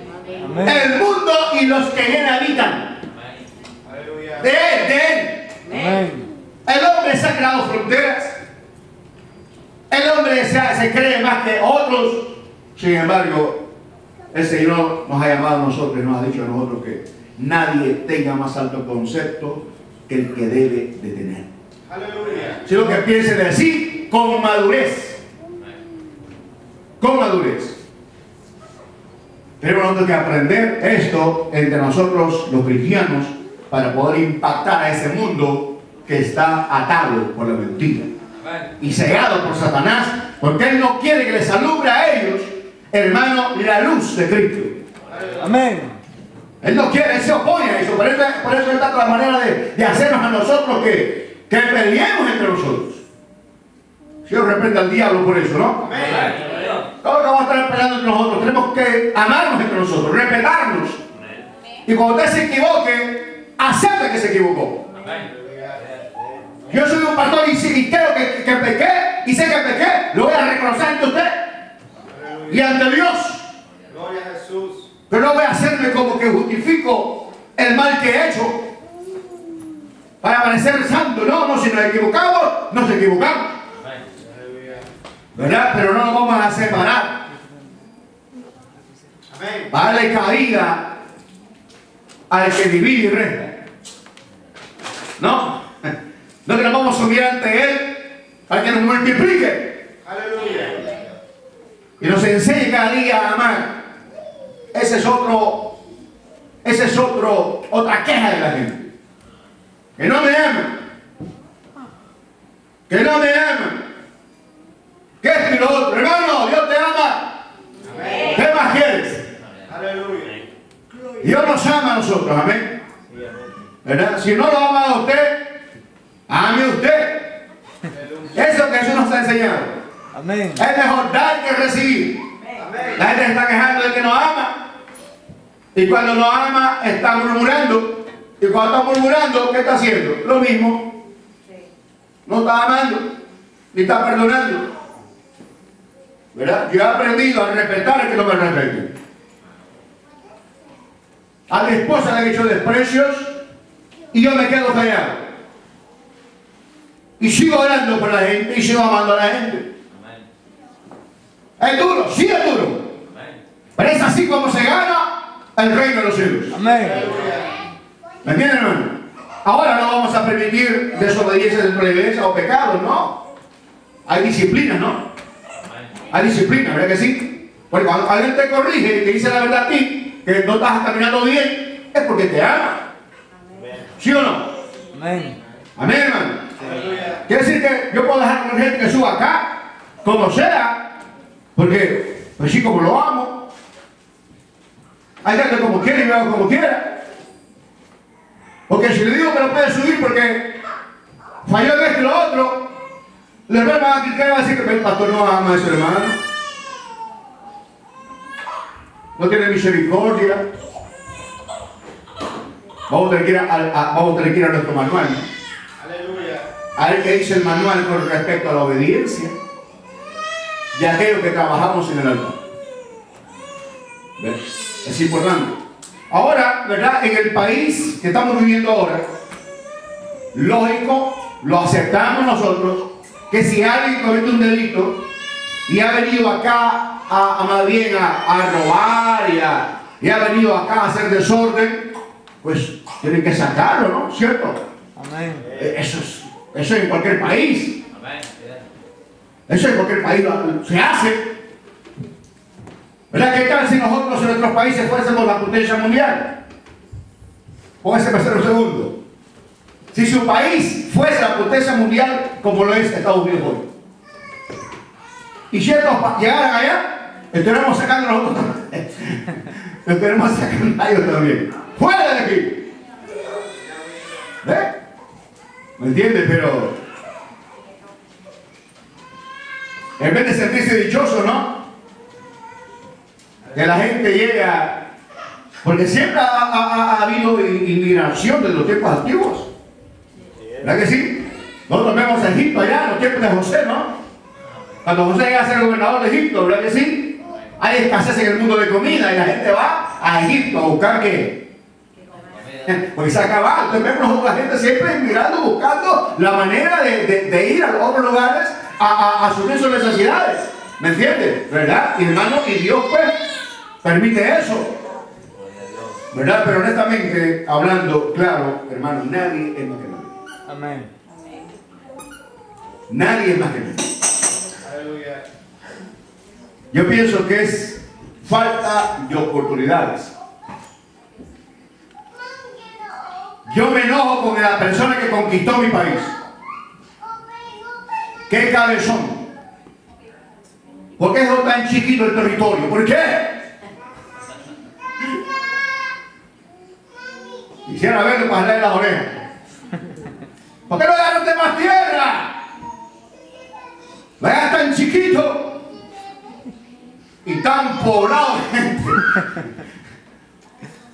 Amén. El mundo y los que en él habitan. Amén. De Él. Amén. El hombre se ha creado fronteras. El hombre se cree más que otros. Sin embargo, el Señor nos ha llamado a nosotros y nos ha dicho a nosotros que nadie tenga más alto concepto que el que debe de tener. Aleluya. Sino que piense de sí con madurez. Con madurez. Tenemos nosotros que aprender esto entre nosotros los cristianos para poder impactar a ese mundo que está atado por la mentira y cegado por Satanás, porque él no quiere que les alumbre a ellos, hermano, la luz de Cristo. Amén. Él no quiere, él se opone a eso. Por eso está la manera de hacernos a nosotros que peleemos entre nosotros. Dios reprenda al diablo por eso, ¿no? Amén. Todo lo que vamos a estar peleando entre nosotros, tenemos que amarnos entre nosotros, respetarnos. Y cuando usted se equivoque, acepte que se equivocó. Yo soy un pastor y creo que pequé, y sé que pequé, lo voy a reconocer ante usted y ante Dios. Gloria a Jesús. Pero no voy a hacerme como que justifico el mal que he hecho para parecer santo. No, si nos equivocamos, nos equivocamos. ¿Verdad? Pero no nos vamos a separar. Amén. Para darle cabida al que divide y resta. No, no que nos vamos a subir ante Él para que nos multiplique Aleluya. y nos enseñe cada día a amar. Ese es otra queja de la gente. Que no me aman. Que no me aman. Que esto y lo otro. Hermano, Dios te ama. Amén. ¿Qué más quieres? Aleluya. Dios nos ama a nosotros, amén. Sí, amén. ¿Verdad? Si no lo ama a usted, ame usted. Eso es lo que Jesús nos ha enseñado. Amén. Es mejor dar que recibir. Amén. La gente se está quejando de que no ama. Y cuando no ama, está murmurando. Y cuando está murmurando, ¿qué está haciendo? Lo mismo. No está amando, ni está perdonando. ¿Verdad? Yo he aprendido a respetar al que no me respete. A mi esposa le he hecho desprecios y yo me quedo callado. Y sigo orando por la gente y sigo amando a la gente. Es duro, sí es duro. Pero es así como se gana el reino de los cielos. Amén. ¿Me entienden, hermano? Ahora no vamos a permitir desobediencia dentro de la iglesia o pecados, no. Hay disciplina, ¿no? Hay disciplina, ¿verdad que sí? Porque cuando alguien te corrige y te dice la verdad a ti, que no estás caminando bien, es porque te ama. ¿Sí o no? Amén. Amén, hermano. Aleluya. Quiere decir que yo puedo dejar con gente que suba acá, como sea, porque, pues sí, como lo amo. Hay gente como quiere y yo hago como quiera. Porque si le digo que no puede subir porque falló en esto y lo otro, el hermano va a criticar y va a decir que el pastor no ama a ese hermano. No tiene misericordia. Vamos a tener que ir a nuestro manual, ¿no? Aleluya. A ver qué dice el manual con respecto a la obediencia de aquello que trabajamos en el altar. ¿Ves? Es importante. Ahora, ¿verdad? En el país que estamos viviendo ahora, lógico, lo aceptamos nosotros, que si alguien comete un delito y ha venido acá más bien a robar y ha venido acá a hacer desorden, pues tienen que sacarlo, ¿no? ¿Cierto? Amén. Eso en cualquier país. Eso en cualquier país se hace. ¿Verdad? ¿Qué tal si nosotros en nuestros países fuésemos la potencia mundial? Póngase primero segundo. Si su país fuese la potencia mundial como lo es Estados Unidos hoy, y ciertos llegaran allá, estaremos sacando nosotros también. Estaremos sacando a ellos también. ¡Fuera de aquí! ¿Ves? ¿Me entiendes? Pero en vez de sentirse dichoso, ¿no? Que la gente llega, porque siempre ha habido inmigración desde los tiempos antiguos. ¿Verdad que sí? Nosotros vemos a Egipto allá en los tiempos de José, ¿no? Cuando José llega a ser gobernador de Egipto, ¿verdad que sí? Hay escasez en el mundo de comida y la gente va a Egipto a buscar ¿qué? Porque se acaba. Entonces vemos nosotros la gente siempre inmigrando, buscando la manera de ir a otros lugares a suplir sus necesidades. ¿Me entiendes? ¿Verdad? Y hermano, y Dios pues permite eso. ¿Verdad? Pero honestamente, hablando claro, hermano, nadie es más que nadie. Amén. Nadie es más que nadie. Aleluya. Yo pienso que es falta de oportunidades. Yo me enojo con la persona que conquistó mi país. ¡Qué cabezón! ¿Por qué es tan chiquito el territorio? ¿Por qué? Quisiera verlo para darle las orejas. ¿Por qué no agarraste más tierra? Vaya tan chiquito y tan poblado de gente.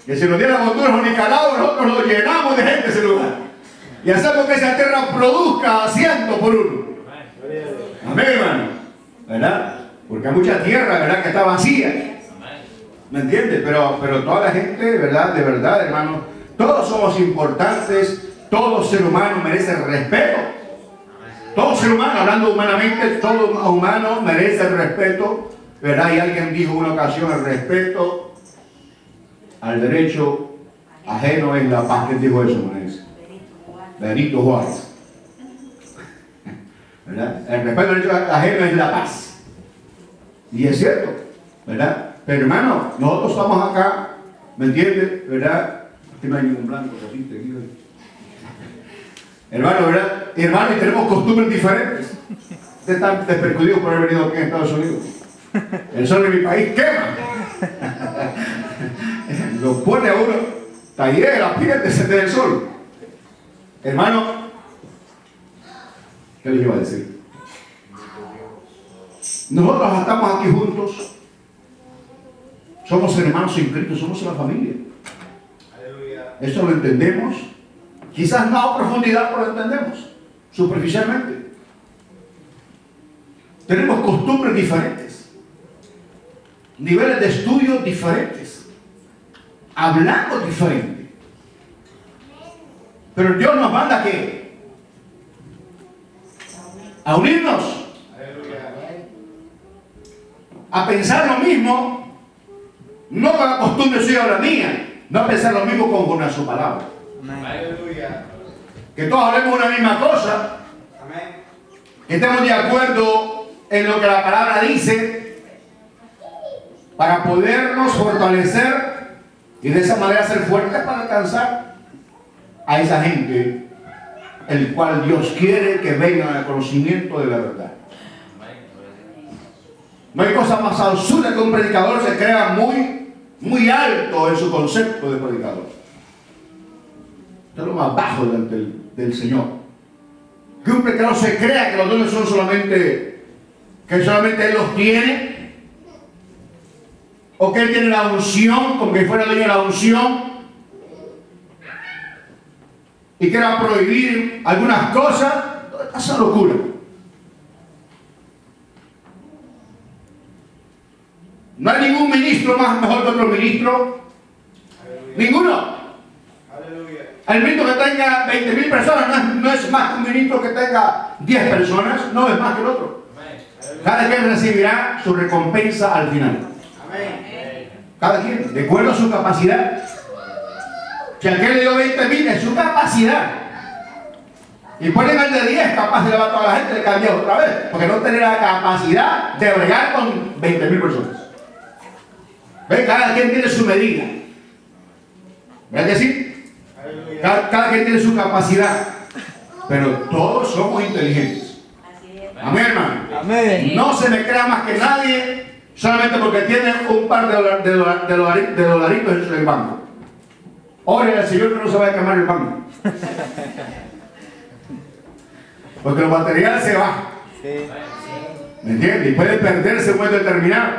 Que si nos diéramos duros ni calados, nosotros lo llenamos de gente ese lugar. Y hacemos que esa tierra produzca asiento por uno. Amén, hermano. ¿Verdad? Porque hay mucha tierra, ¿verdad?, que está vacía. ¿Me entiendes? Pero toda la gente, ¿verdad?, de verdad, hermano, todos somos importantes, todo ser humano merece respeto. Todo ser humano, hablando humanamente, todo humano merece el respeto, ¿verdad? Y alguien dijo en una ocasión, el respeto al derecho ajeno es la paz. ¿Quién dijo eso, Manes? Benito Juárez. ¿Verdad? El respeto al derecho ajeno es la paz. Y es cierto, ¿verdad? Pero hermano, nosotros estamos acá, ¿me entiendes? ¿Verdad? Aquí no hay ningún blanco, así te digo. Hermano, ¿verdad? Hermano, y tenemos costumbres diferentes. Ustedes están despercudidos por haber venido aquí en Estados Unidos. El sol de mi país quema. Lo pone a uno, tallé la piel de sentir el sol. Hermano, ¿qué les iba a decir? Nosotros estamos aquí juntos. Somos hermanos en Cristo, somos una familia. Eso lo entendemos. Quizás no a profundidad, pero lo entendemos superficialmente. Tenemos costumbres diferentes, niveles de estudio diferentes, hablamos diferente. Pero Dios nos manda ¿a qué? A unirnos, a pensar lo mismo, no con la costumbre suya o la mía, no a pensar lo mismo conforme a su palabra. Aleluya. Que todos hablemos una misma cosa, Amén. que estemos de acuerdo en lo que la palabra dice, para podernos fortalecer y de esa manera ser fuertes para alcanzar a esa gente, el cual Dios quiere que vengan al conocimiento de la verdad. No hay cosa más absurda que un predicador se crea muy alto en su concepto de predicador. Esto es lo más bajo delante del Señor. Que un predicador se crea que los dones son solamente, que solamente Él los tiene, o que Él tiene la unción, como que fuera dueño de la unción, y quiera prohibir algunas cosas. Esa locura. No hay ningún ministro mejor que otro ministro. Ninguno. Aleluya. El ministro que tenga 20.000 personas no es más que un ministro que tenga 10 personas, no es más que el otro. Cada quien recibirá su recompensa al final. Amén. Cada quien, de acuerdo a su capacidad. Si aquel le dio 20.000, es su capacidad. Y ponen al de 10 capaz de levantar a la gente, le cambia otra vez. Porque no tiene la capacidad de bregar con 20.000 personas. ¿Ven? Cada quien tiene su medida. ¿Verdad que sí? Cada quien tiene su capacidad. Pero todos somos inteligentes. Amén, hermano. Amén. No se me crea más que nadie solamente porque tiene un par de dolaritos en el banco. Ore al Señor que no se vaya a quemar el banco. Porque los materiales se van. Sí. ¿Me entiendes? Y puede perderse un momento determinado.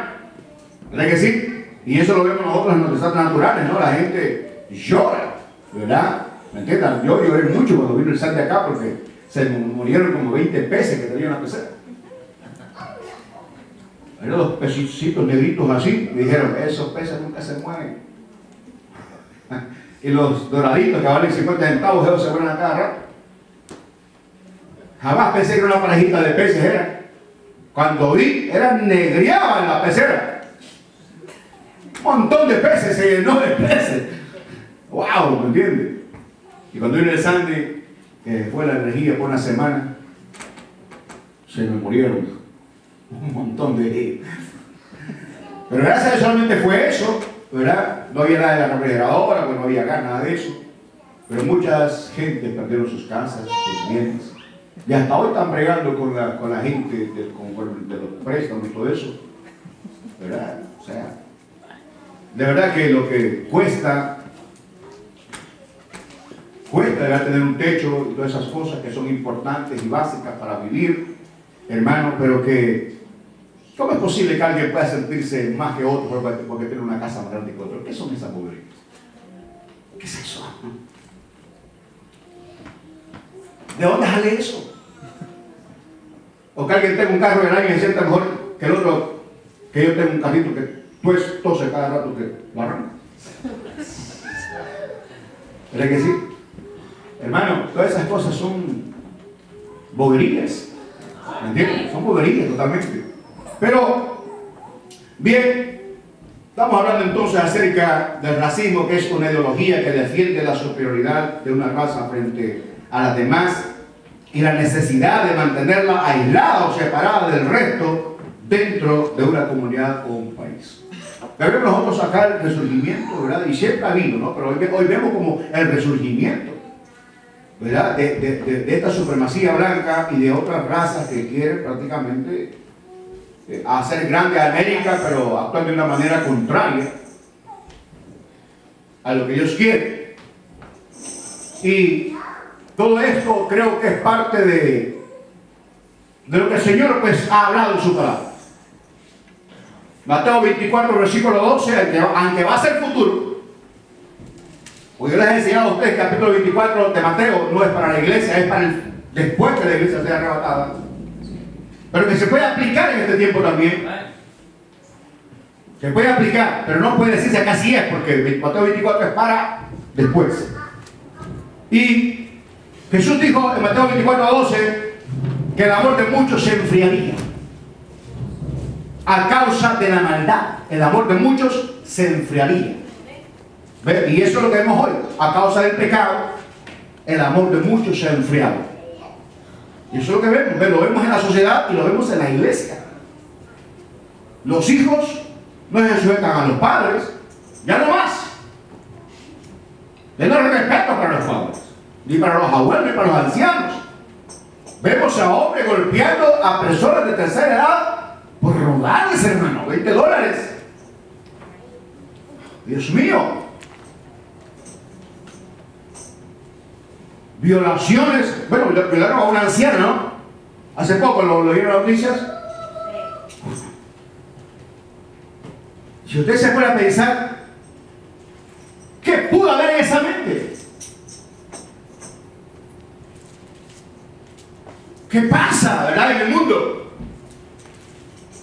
¿Verdad que sí? Y eso lo vemos nosotros en los desastres naturales, ¿no? La gente llora, ¿verdad? ¿Me entiendes? Yo lloré mucho cuando vino el sal de acá porque se murieron como 20 peces que tenían la pecera. Eran los pececitos negritos así. Me dijeron, esos peces nunca se mueven. Y los doraditos que valen 50 centavos, esos se mueren a cada rato. Jamás pensé que era una parejita de peces, era. Cuando vi, era negriaba en la pecera. Un montón de peces, se llenó de peces. ¡Wow! ¿Me entiendes? Y cuando vino el Sandy, que fue la energía por una semana, se me murieron un montón de ellos. Pero gracias a Dios solamente fue eso, ¿verdad? No había nada de la refrigeradora, pues no había gas, nada de eso. Pero muchas gente perdieron sus casas, sus bienes. Y hasta hoy están bregando con la gente de los préstamos y todo eso. ¿Verdad? O sea, de verdad que lo que cuesta ¿verdad? Tener un techo y todas esas cosas que son importantes y básicas para vivir, hermano, pero que ¿cómo es posible que alguien pueda sentirse más que otro porque tiene una casa más grande que otro? ¿Qué son esas boberías? ¿Qué es eso? ¿De dónde sale eso? O que alguien tenga un carro y alguien se sienta mejor que el otro, que yo tengo un carrito que tú tose cada rato que lo arranca. ¿Verdad que sí? Hermano, todas esas cosas son boberías. ¿Me entiendes? Son boberías totalmente. Pero, bien, estamos hablando entonces acerca del racismo, que es una ideología que defiende la superioridad de una raza frente a las demás y la necesidad de mantenerla aislada o separada del resto dentro de una comunidad o un país. Debemos nosotros sacar el resurgimiento, ¿verdad? Y siempre ha habido, ¿no? Pero hoy vemos como el resurgimiento, ¿verdad? De esta supremacía blanca y de otras razas que quieren prácticamente hacer grande a América, pero actúan de una manera contraria a lo que ellos quieren. Y todo esto creo que es parte de lo que el Señor pues ha hablado en su palabra. Mateo 24, versículo 12, aunque va a ser futuro, pues yo les he enseñado a ustedes que el capítulo 24 de Mateo no es para la iglesia, es para después que la iglesia sea arrebatada, pero que se puede aplicar en este tiempo también. Se puede aplicar, pero no puede decirse que así es, porque Mateo 24 es para después. Y Jesús dijo en Mateo 24, 12 que el amor de muchos se enfriaría a causa de la maldad. El amor de muchos se enfriaría. ¿Ve? Y eso es lo que vemos hoy. A causa del pecado, el amor de muchos se ha enfriado. Y eso es lo que vemos. ¿Ve? Lo vemos en la sociedad y lo vemos en la iglesia. Los hijos no se sujetan a los padres, ya no más. Ya no hay respeto para los padres, ni para los abuelos, ni para los ancianos. Vemos a hombres golpeando a personas de tercera edad por robarles, hermano, $20. Dios mío. Violaciones. Bueno, violaron a una anciana, ¿no? Hace poco lo dieron las noticias. Si usted se pone a pensar, ¿qué pudo haber en esa mente? ¿Qué pasa, verdad, en el mundo?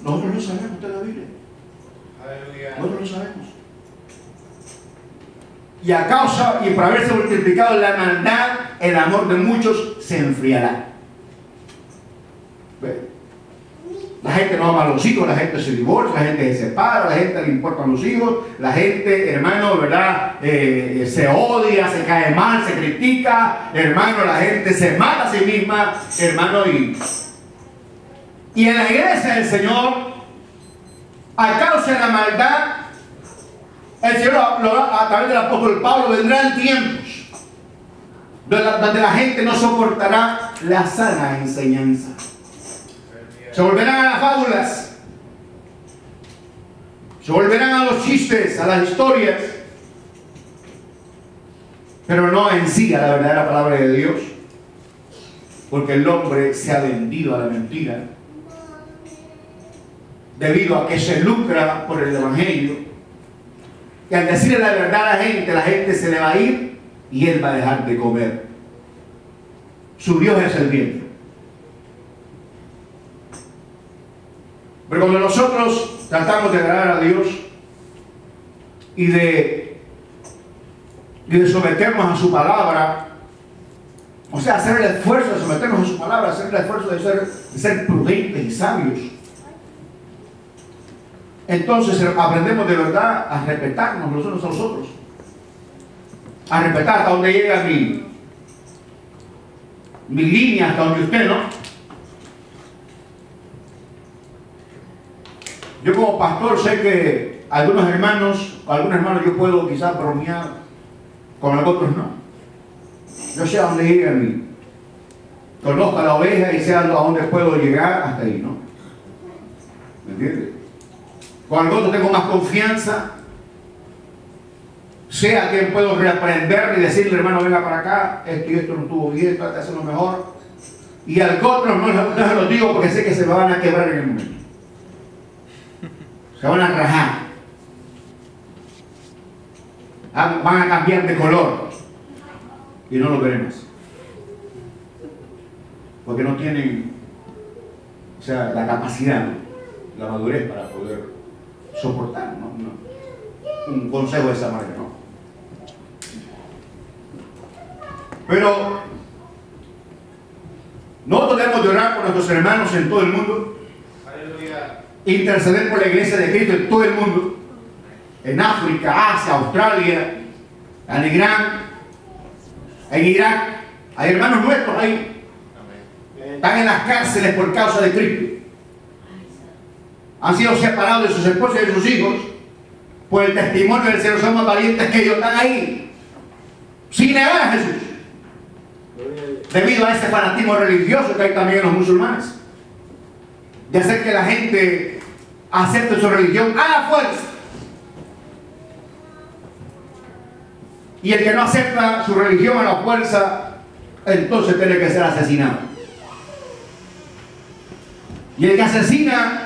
Nosotros no sabemos de la Biblia. Aleluya. Nosotros no sabemos. Y a causa y por haberse multiplicado la maldad, el amor de muchos se enfriará. ¿Ve? La gente no ama a los hijos, la gente se divorcia, la gente se separa, la gente le importan los hijos, la gente, hermano, ¿verdad? Se odia, se cae mal, se critica, hermano, la gente se mata a sí misma, hermano, y en la iglesia del Señor, a causa de la maldad, el Señor a través del apóstol Pablo, vendrán tiempos donde la gente no soportará la sana enseñanza. Se volverán a las fábulas, se volverán a los chistes, a las historias, pero no en sí a la verdadera palabra de Dios, porque el hombre se ha vendido a la mentira debido a que se lucra por el evangelio, y al decirle la verdad a la gente se le va a ir y él va a dejar de comer. Su Dios es el vientre. Pero cuando nosotros tratamos de agradar a Dios y de someternos a su palabra, o sea, hacer el esfuerzo de someternos a su palabra, hacer el esfuerzo de ser prudentes y sabios, entonces aprendemos de verdad a respetarnos los unos a los otros. A respetar hasta donde llega mi línea, hasta donde usted, ¿no? Yo como pastor sé que algunos hermanos yo puedo quizás bromear, con los otros no. Yo sé a dónde llega mí. Conozco a la oveja y sé a dónde puedo llegar hasta ahí, ¿no? ¿Me entiendes? Con el otro tengo más confianza. Sé a quién puedo reaprender y decirle, hermano, venga para acá, esto y esto no estuvo bien, trata de hacerlo mejor. Y al otro no se lo digo porque sé que se me van a quebrar en el momento. Se van a rajar. Van a cambiar de color. Y no lo veremos. Porque no tienen, o sea, la capacidad, ¿no? La madurez para poder soportar, ¿no? Un consejo de esa manera, ¿no? Pero nosotros debemos de orar por nuestros hermanos en todo el mundo. Aleluya. Interceder por la iglesia de Cristo en todo el mundo. En África, Asia, Australia, en Irán, en Irak. Hay hermanos nuestros ahí. Están en las cárceles por causa de Cristo. Han sido separados de sus esposas y de sus hijos por el testimonio del Señor. Son más valientes que ellos. Están ahí sin negar a Jesús, debido a ese fanatismo religioso que hay también en los musulmanes, de hacer que la gente acepte su religión a la fuerza. Y el que no acepta su religión a la fuerza, entonces tiene que ser asesinado. Y el que asesina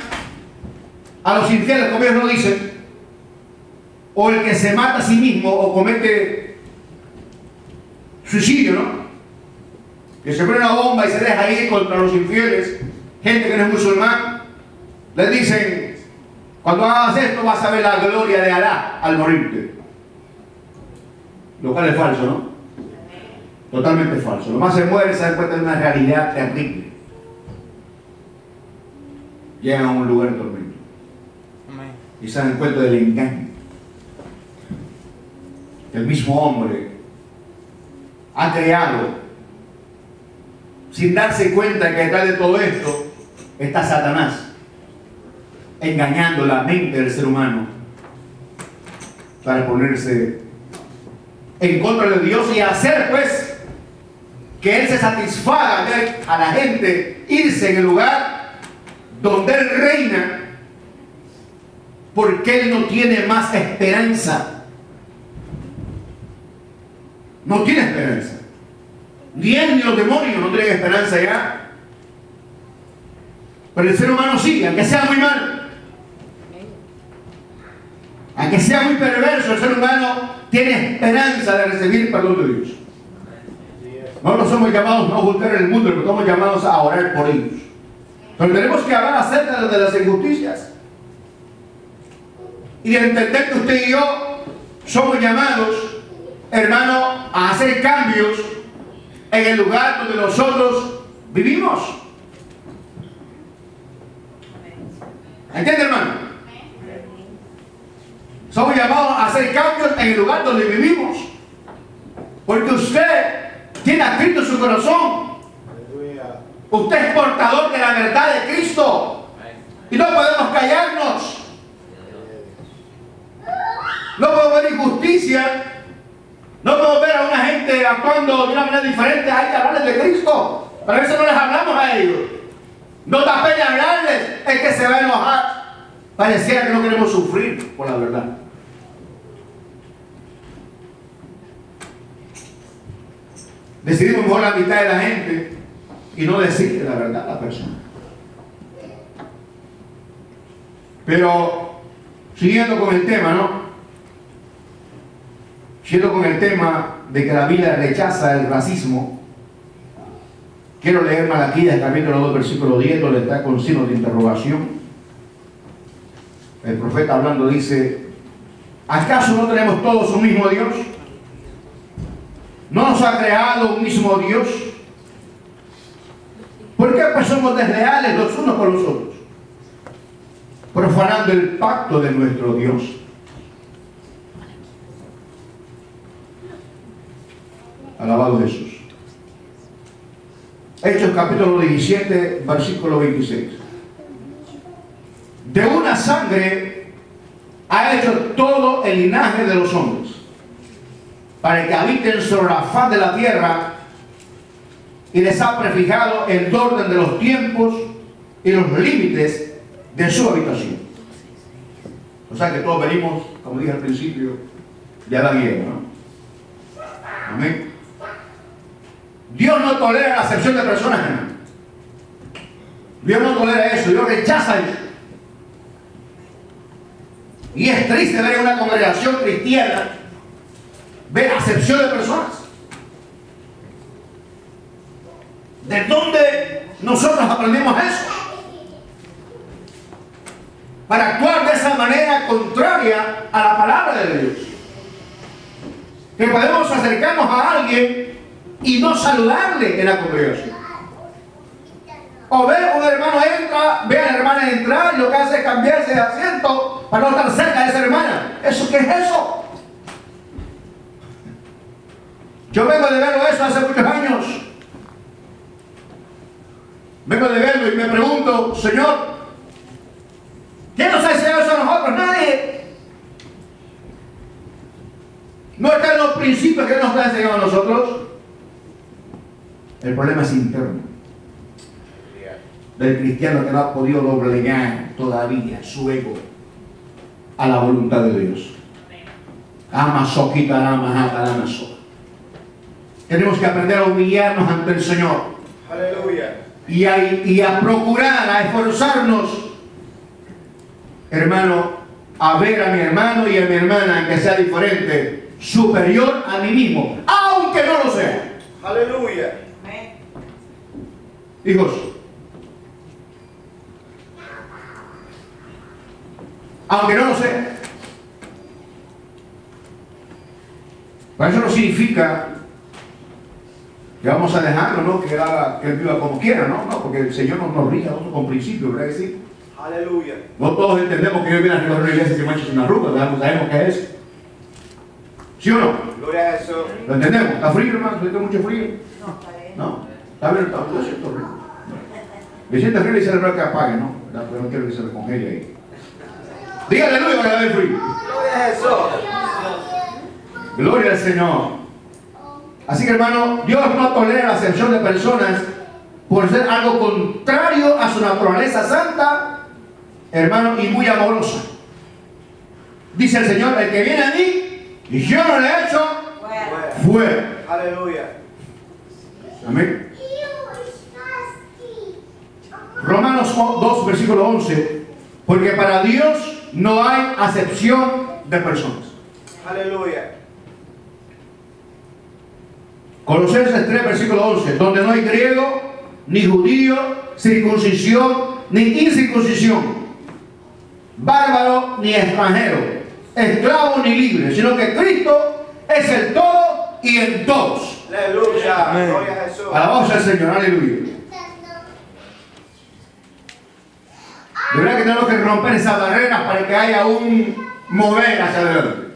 a los infieles, como ellos no dicen, o el que se mata a sí mismo o comete suicidio, ¿no? Que se pone una bomba y se deja ir contra los infieles, gente que no es musulmán, les dicen, cuando hagas esto vas a ver la gloria de Alá al morirte. Lo cual es falso, ¿no? Totalmente falso. Lo más se muere se da cuenta de una realidad terrible. Llegan a un lugar de tormento. Amén. Y se dan cuenta del engaño. El mismo hombre ha creado, sin darse cuenta que detrás de todo esto está Satanás, engañando la mente del ser humano para ponerse en contra de Dios y hacer pues que Él se satisfaga ver a la gente irse en el lugar donde Él reina, porque Él no tiene más esperanza. No tiene esperanza. Ni Él ni los demonios no tienen esperanza ya. Pero el ser humano sí, aunque sea muy malo, aunque sea muy perverso, el ser humano tiene esperanza de recibir perdón de Dios. Nosotros somos llamados no a juzgar el mundo, pero estamos llamados a orar por ellos. Pero tenemos que hablar acerca de las injusticias y de entender que usted y yo somos llamados, hermano, a hacer cambios en el lugar donde nosotros vivimos. ¿Entiende, hermano? Somos llamados a hacer cambios en el lugar donde vivimos, porque usted tiene a Cristo en su corazón. Usted es portador de la verdad de Cristo y no podemos callarnos. No podemos ver injusticia, no podemos ver a una gente actuando de una manera diferente. Hay que hablarles de Cristo, pero a veces no les hablamos a ellos. No da pena hablarles, es que se va a enojar. Pareciera que no queremos sufrir por la verdad. Decidimos mejor la mitad de la gente y no decirle la verdad a la persona. Pero siguiendo con el tema, ¿no? Siguiendo con el tema de que la Biblia rechaza el racismo, quiero leer Malaquías capítulo 2 versículo 10, donde está con signos de interrogación. El profeta hablando dice: ¿acaso no tenemos todos un mismo Dios? ¿No nos ha creado un mismo Dios? ¿Por qué pues somos desleales los unos con los otros? profanando el pacto de nuestro Dios. Alabado Jesús. Hechos capítulo 17, versículo 26. De una sangre ha hecho todo el linaje de los hombres, para que habiten sobre la faz de la tierra, y les ha prefijado el orden de los tiempos y los límites de su habitación. O sea que todos venimos, como dije al principio, de Adán y Eva, ¿no? Amén. Dios no tolera la acepción de personas, hermano. Dios no tolera eso, Dios rechaza eso. Y es triste ver en una congregación cristiana ver acepción de personas. ¿De dónde nosotros aprendemos eso? Para actuar de esa manera contraria a la palabra de Dios. Que podemos acercarnos a alguien y no saludarle en la congregación. O ver un hermano entra, ve a la hermana entrar y lo que hace es cambiarse de asiento para no estar cerca de esa hermana. ¿Eso qué es eso? Yo vengo de verlo eso hace muchos años. Vengo de verlo y me pregunto, Señor, ¿quién nos ha enseñado eso a nosotros? Nadie. No está en los principios que nos ha enseñado a nosotros. El problema es interno. Del cristiano que no ha podido doblegar todavía su ego a la voluntad de Dios. Tenemos que aprender a humillarnos ante el Señor. Aleluya. Y a procurar, a esforzarnos, hermano, a ver a mi hermano y a mi hermana que sea diferente, superior a mí mismo, aunque no lo sea. Aleluya. Hijos, aunque no lo sea. Pero eso no significa que vamos a dejarlo, ¿no? Que él viva como quiera, ¿no? No, porque el Señor nos rige a nosotros con principios, ¿verdad que sí? Aleluya. No todos entendemos que Dios viene a recoger una iglesia que mancha sin arrugas, ¿verdad? Sabemos qué es eso. ¿Sí o no? Gloria a Jesús. ¿Lo entendemos? ¿Está frío, hermano? ¿Siente mucho frío? No, está bien. No. ¿Está bien? Está bien, siento frío. Me siente frío y dice el hermano que apague, ¿no? ¿Verdad? Porque no quiero que se me congele ahí. Dígale aleluya para que le dé frío. Gloria a Jesús. Gloria al Señor. Así que, hermano, Dios no tolera la acepción de personas por ser algo contrario a su naturaleza santa, hermano, y muy amorosa. Dice el Señor, el que viene a mí y yo no le he hecho, fuera. Aleluya. Amén. Romanos 2, versículo 11. Porque para Dios no hay acepción de personas. Aleluya. Colosenses 3, versículo 11, donde no hay griego, ni judío, circuncisión, ni incircuncisión, bárbaro, ni extranjero, esclavo, ni libre, sino que Cristo es el todo y en todos. Aleluya. Amén. Gloria a Jesús. Alabamos al Señor, aleluya. De verdad que tenemos que romper esas barreras para que haya un mover hacia adelante.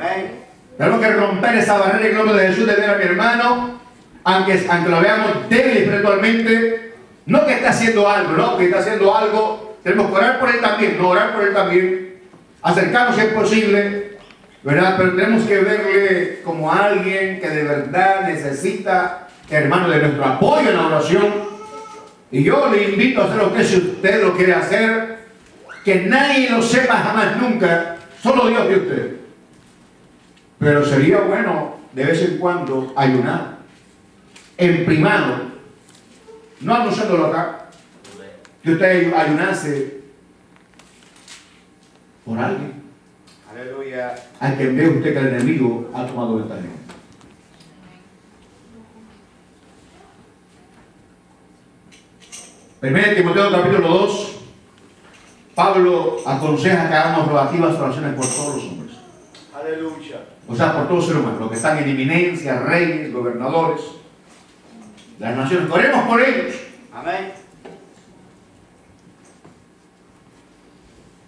Amén. Tenemos que romper esa barrera en nombre de Jesús de ver a mi hermano, aunque lo veamos débil espiritualmente, no que esté haciendo algo, no, que está haciendo algo, tenemos que orar por él también, no orar por él también, acercarnos si es posible, ¿verdad? Pero tenemos que verle como alguien que de verdad necesita, hermano, de nuestro apoyo en la oración. Y yo le invito a hacer usted si usted lo quiere hacer, que nadie lo sepa jamás nunca, solo Dios y usted. Pero sería bueno de vez en cuando ayunar en privado, no anunciándolo acá, que usted ayunase por alguien Aleluya. a quien ve usted que el enemigo ha tomado ventaja. Primero Timoteo capítulo 2, Pablo aconseja que hagamos rogativas oraciones por todos los hombres. Aleluya. O sea, por todos los seres humanos, los que están en eminencia, reyes, gobernadores, las naciones. Oremos por ellos. Amén.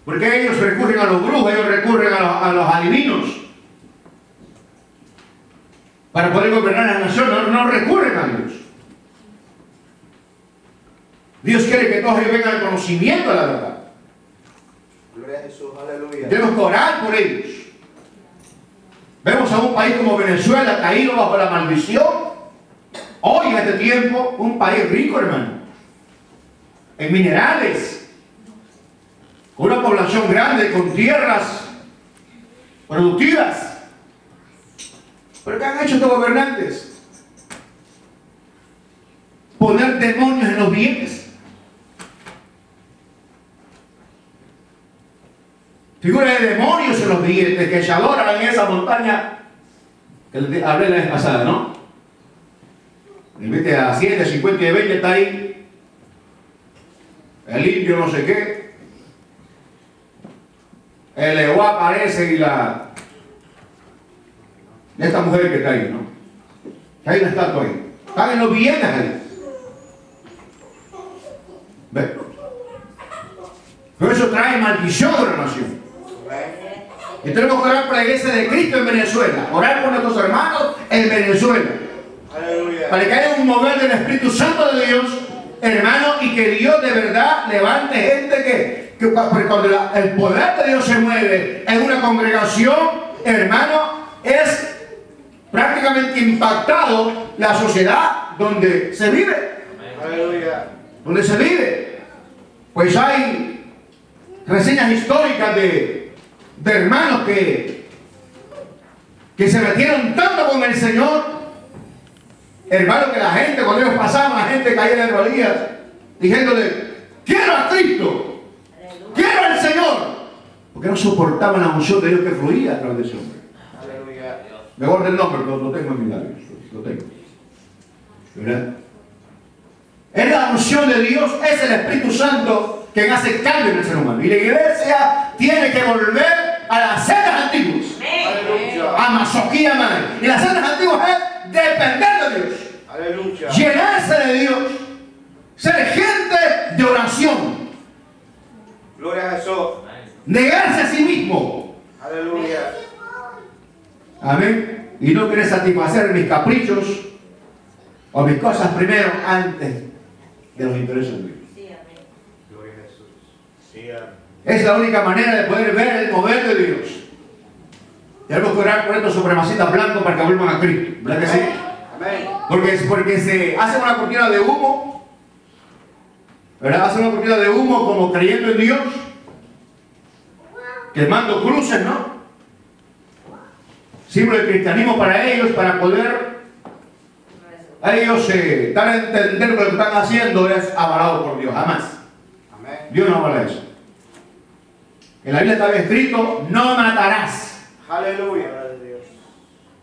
Porque ellos recurren a los brujos, ellos recurren a los adivinos para poder gobernar la nación. No recurren a Dios. Dios quiere que todos ellos vengan al conocimiento de la verdad. Gloria a Jesús, aleluya. Tenemos que orar por ellos. Vemos a un país como Venezuela caído bajo la maldición. Hoy en este tiempo, un país rico, hermano, en minerales, con una población grande, con tierras productivas. ¿Pero qué han hecho estos gobernantes? Poner demonios en los billetes. Figuras de demonios en los billetes que se adoran en esa montaña que les hablé la vez pasada, ¿no? El billete de 7, 50 y de 20 está ahí. El indio no sé qué. El Ewa aparece y esta mujer que está ahí, ¿no? Que hay una estatua ahí. Están en los billetes ahí. ¿Ve? Pero eso trae maldición a la nación. Y tenemos que orar por la iglesia de Cristo en Venezuela. Orar por nuestros hermanos en Venezuela. Aleluya. Para que haya un mover del Espíritu Santo de Dios, hermano, y que Dios de verdad levante gente porque cuando el poder de Dios se mueve en una congregación, hermano, es prácticamente impactado la sociedad donde se vive. Aleluya. Donde se vive. Pues hay reseñas históricas de hermanos que se metieron tanto con el Señor, hermanos, que la gente, cuando ellos pasaban, la gente caía de rodillas diciéndole: quiero a Cristo, quiero al Señor, porque no soportaban la unción de Dios que fluía a través de ese hombre. Aleluya. Me guardo el nombre, lo tengo en mis labios, lo tengo. ¿Verdad? Es la unción de Dios, es el Espíritu Santo quien hace cambio en el ser humano. Y la iglesia tiene que volver a las sendas antiguas. Aleluya. A masoquía, madre. Y las sendas antiguas es depender de Dios. Aleluya. Llenarse de Dios. Ser gente de oración. Gloria a Jesús. Negarse a sí mismo. Aleluya. Amén. Y no querer satisfacer mis caprichos o mis cosas primero antes de los intereses de Dios. Gloria a Jesús. Sí, amén. Es la única manera de poder ver el mover de Dios. Tenemos que orar por estos supremacistas blancos para que vuelvan a Cristo. ¿Verdad que sí? Amén. Porque se hace una cortina de humo. ¿Verdad? Hace una cortina de humo como creyendo en Dios. Quemando cruces, ¿no? Símbolo del cristianismo para ellos, para poder a ellos dar a entender que lo que están haciendo es avalado por Dios. Jamás. Amén. Dios no avala eso. En la Biblia está escrito: no matarás. Aleluya.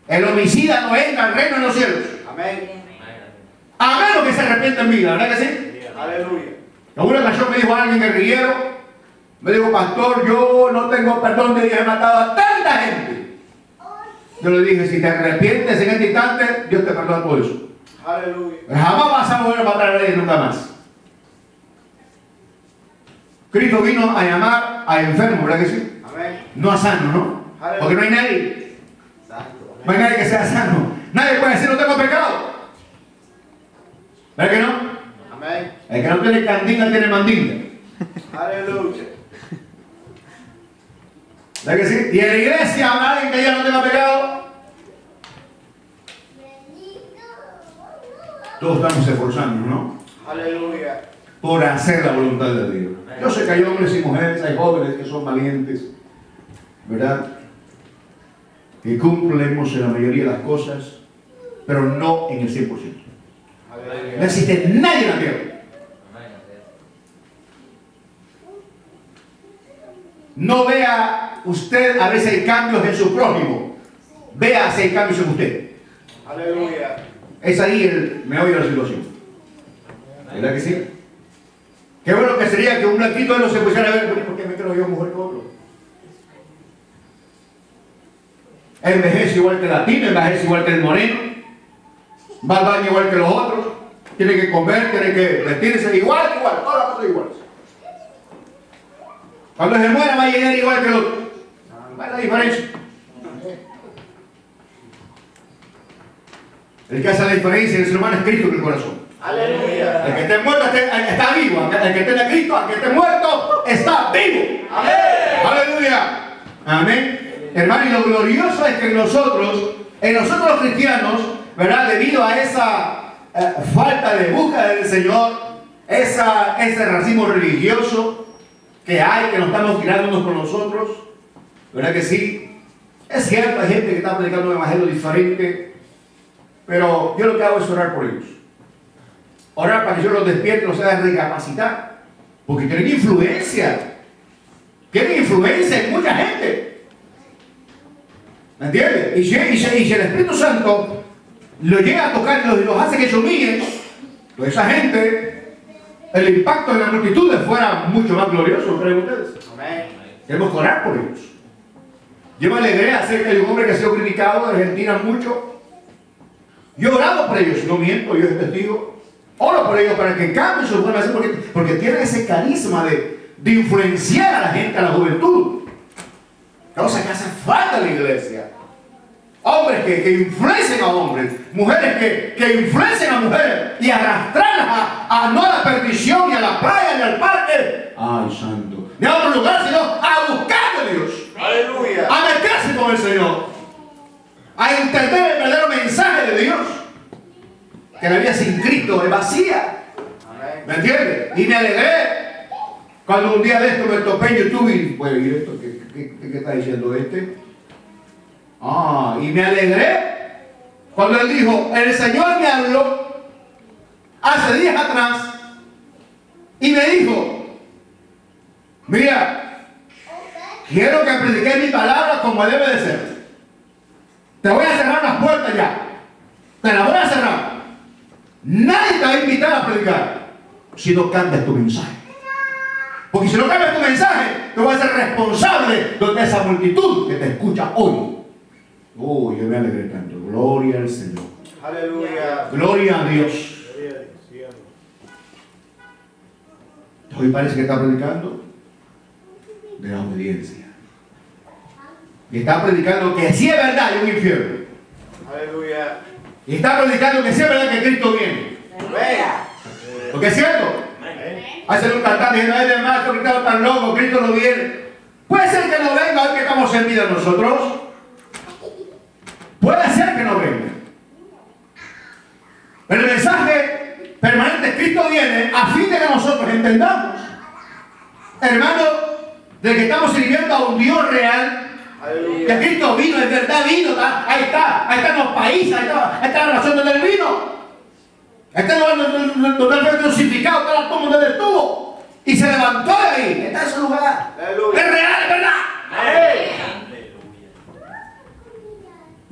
El homicida no entra al reino de los cielos. Amén. A menos que se arrepienta en vida, ¿verdad que sí? Aleluya. En una ocasión me dijo alguien guerrillero, me dijo: pastor, yo no tengo perdón de Dios, he matado a tanta gente. Yo le dije: si te arrepientes en este instante, Dios te perdona por eso. Aleluya. Jamás vas a volver a matar a nadie nunca más. Cristo vino a llamar a enfermos, ¿verdad que sí? Amén. No a sanos, ¿no? Porque no hay nadie. Santo. No hay nadie que sea sano. Nadie puede decir: no tengo pecado. ¿Verdad que no? Amén. El que no tiene cantina tiene mandinga. Aleluya. ¿Verdad que sí? Y en la iglesia habrá alguien que ya no tenga pecado. Todos estamos esforzándonos, ¿no? Aleluya. Por hacer la voluntad de Dios. Yo sé que hay hombres y mujeres, hay jóvenes que son valientes, ¿verdad? Que cumplimos en la mayoría de las cosas, pero no en el 100%. No Aleluya. existe nadie en la tierra. No vea usted a veces hay cambios en su prójimo. Vea si hay cambios en usted. Aleluya. Es ahí el meollo de la situación. ¿Verdad que sí? Qué bueno que sería que un blanquito de los se pusiera a ver: ¿por qué me creo yo mujer que otro? Envejece igual que el latino, envejece igual que el moreno, va al baño igual que los otros, tiene que comer, tiene que vestirse igual, todas las cosas iguales. Cuando se muera va a llegar igual que el otro. ¿Cuál es la diferencia? El que hace la diferencia en el ser humano es Cristo en el corazón. Aleluya. El que esté muerto está vivo. El que esté en Cristo, el que esté muerto, está vivo. Amén. Aleluya. Amén. Hermano, y lo glorioso es que en nosotros los cristianos, ¿verdad? Debido a esa falta de búsqueda del Señor, ese racismo religioso que hay, que nos estamos tirando unos con nosotros, ¿verdad que sí? Es cierto, hay gente que está predicando un evangelio diferente, pero yo lo que hago es orar por ellos. Orar para que Dios los despierte, los haga recapacitar, porque tienen influencia. Tienen influencia en mucha gente. ¿Me entiendes? Y si el Espíritu Santo lo llega a tocar y los hace que se humillen, pues esa gente, el impacto en la multitud fuera mucho más glorioso, ¿creen ustedes? Amén. Tenemos que orar por ellos. Yo me alegré acerca de un hombre que ha sido criticado de Argentina mucho. Yo he orado por ellos, no miento, yo soy testigo. Oro por ellos para que cambien su forma de ser, porque tienen ese carisma de influenciar a la gente, a la juventud. Cosa que hace falta en la iglesia. Hombres que influencien a hombres, mujeres que influencien a mujeres y arrastrarlas no a la perdición, ni a la playa, ni al parque. Ay, santo. Ni a otro lugar, sino a buscar a Dios. Aleluya. A meterse con el Señor. A entender el verdadero mensaje de Dios. Que la vida sin Cristo es vacía. Amén. ¿Me entiendes? Y me alegré cuando un día de esto me topé en YouTube y, bueno, ¿y esto qué está diciendo este? Y me alegré cuando él dijo, el Señor me habló hace días atrás y me dijo, mira, quiero que prediques mi palabra como debe de ser. Te voy a cerrar las puertas ya. Te las voy a cerrar. Nadie te va a invitar a predicar si no cambias tu mensaje. Porque si no cambias tu mensaje, te vas a ser responsable de esa multitud que te escucha hoy. Yo me alegré tanto. Gloria al Señor. Aleluya. Gloria a Dios. Hoy parece que está predicando de la obediencia. Y está predicando que sí es verdad hay un infierno. Aleluya. Y está predicando que sí es verdad que Cristo viene. Amén. Porque es cierto. Hacer un cantante diciendo, ay, demás, Cristo tan loco, Cristo no viene. Puede ser que no venga hoy que estamos en vida nosotros. Puede ser que no venga. Pero el mensaje permanente, Cristo viene a fin de que nosotros entendamos, hermano, de que estamos sirviendo a un Dios real. Aleluya. Que Cristo vino, es verdad, vino, ahí está en los países, ahí está la razón donde él vino. Ahí está donde él fue crucificado, está la tumba donde él estuvo. Y se levantó de ahí, está en su lugar. Aleluya. Es real, es verdad. Amén.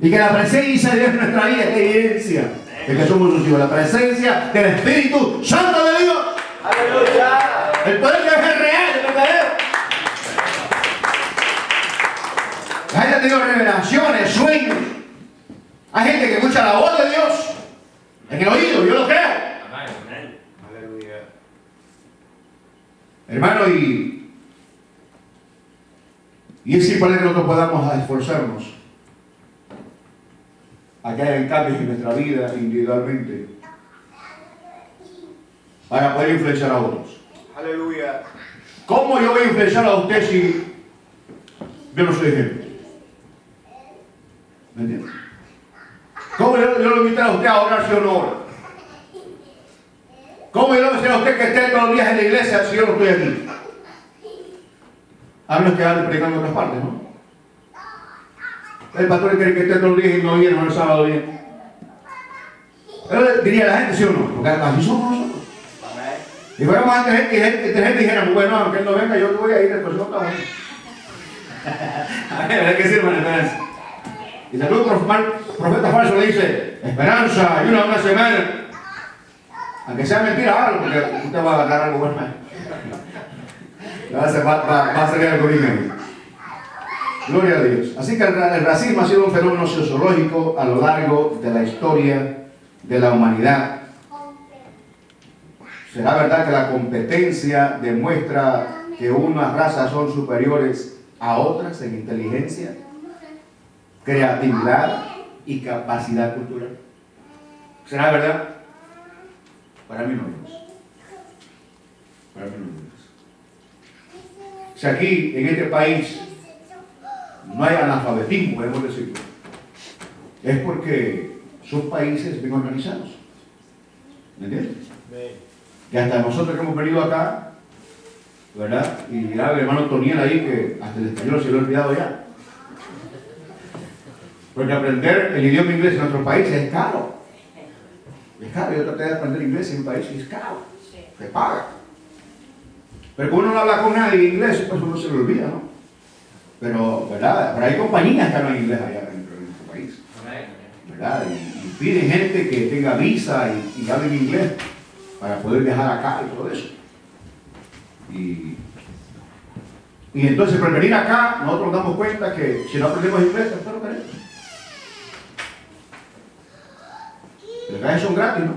Y que la presencia de Dios en nuestra vida es evidencia de que somos sus hijos. La presencia del Espíritu Santo de Dios. Aleluya. El poder de Dios es real, es verdadero. La gente ha tenido revelaciones, sueños. Hay gente que escucha la voz de Dios en el oído, yo lo creo. Aleluya. Hermano, y es importante que nosotros podamos esforzarnos a que haya cambios en nuestra vida individualmente para poder influenciar a otros. Aleluya. ¿Cómo yo voy a influenciar a usted si yo no soy ejemplo? ¿Me entiendes? ¿Cómo yo le voy a invitar a usted a orar si yo no oro? ¿Cómo yo le voy a decir a usted que esté todos los días en la iglesia si yo no estoy aquí? A menos que ande predicando en otras partes, ¿no? El pastor quiere que esté todos los días y no viene, no el sábado viene. Él diría a la gente, ¿sí o no? Porque así somos nosotros. Amén. Y fuéramos antes gente dijera, bueno, aunque él no venga, yo voy a ir, después no está bueno. A ver, ¿verdad que sí, hermano? Esperanza. Y si algún profeta falso le dice, esperanza, ayuda una semana, aunque sea mentira, algo, porque usted va a dar algo bueno. Va a salir algo bien. Gloria a Dios. Así que el racismo ha sido un fenómeno sociológico a lo largo de la historia de la humanidad. ¿Será verdad que la competencia demuestra que unas razas son superiores a otras en inteligencia, creatividad y capacidad cultural? ¿Será verdad? Para mí no lo es. Para mí no lo es. Si aquí, en este país, no hay analfabetismo, podemos decirlo, es porque son países bien organizados. ¿Me entiendes? Que hasta nosotros que hemos venido acá, ¿verdad? Y ya el hermano Toniel ahí, que hasta el español se lo ha olvidado ya. Porque aprender el idioma inglés en nuestro país es caro. Es caro. Yo traté de aprender inglés en un país y es caro. Se paga. Pero como uno no habla con nadie en inglés, pues uno se lo olvida, ¿no? Pero, ¿verdad? Pero hay compañías que hablan inglés allá dentro de nuestro país. ¿Verdad? Y piden gente que tenga visa y hable inglés para poder viajar acá y todo eso. Y entonces, para venir acá, nosotros nos damos cuenta que si no aprendemos inglés, nosotros no queremos. Los clases son gratis, ¿no?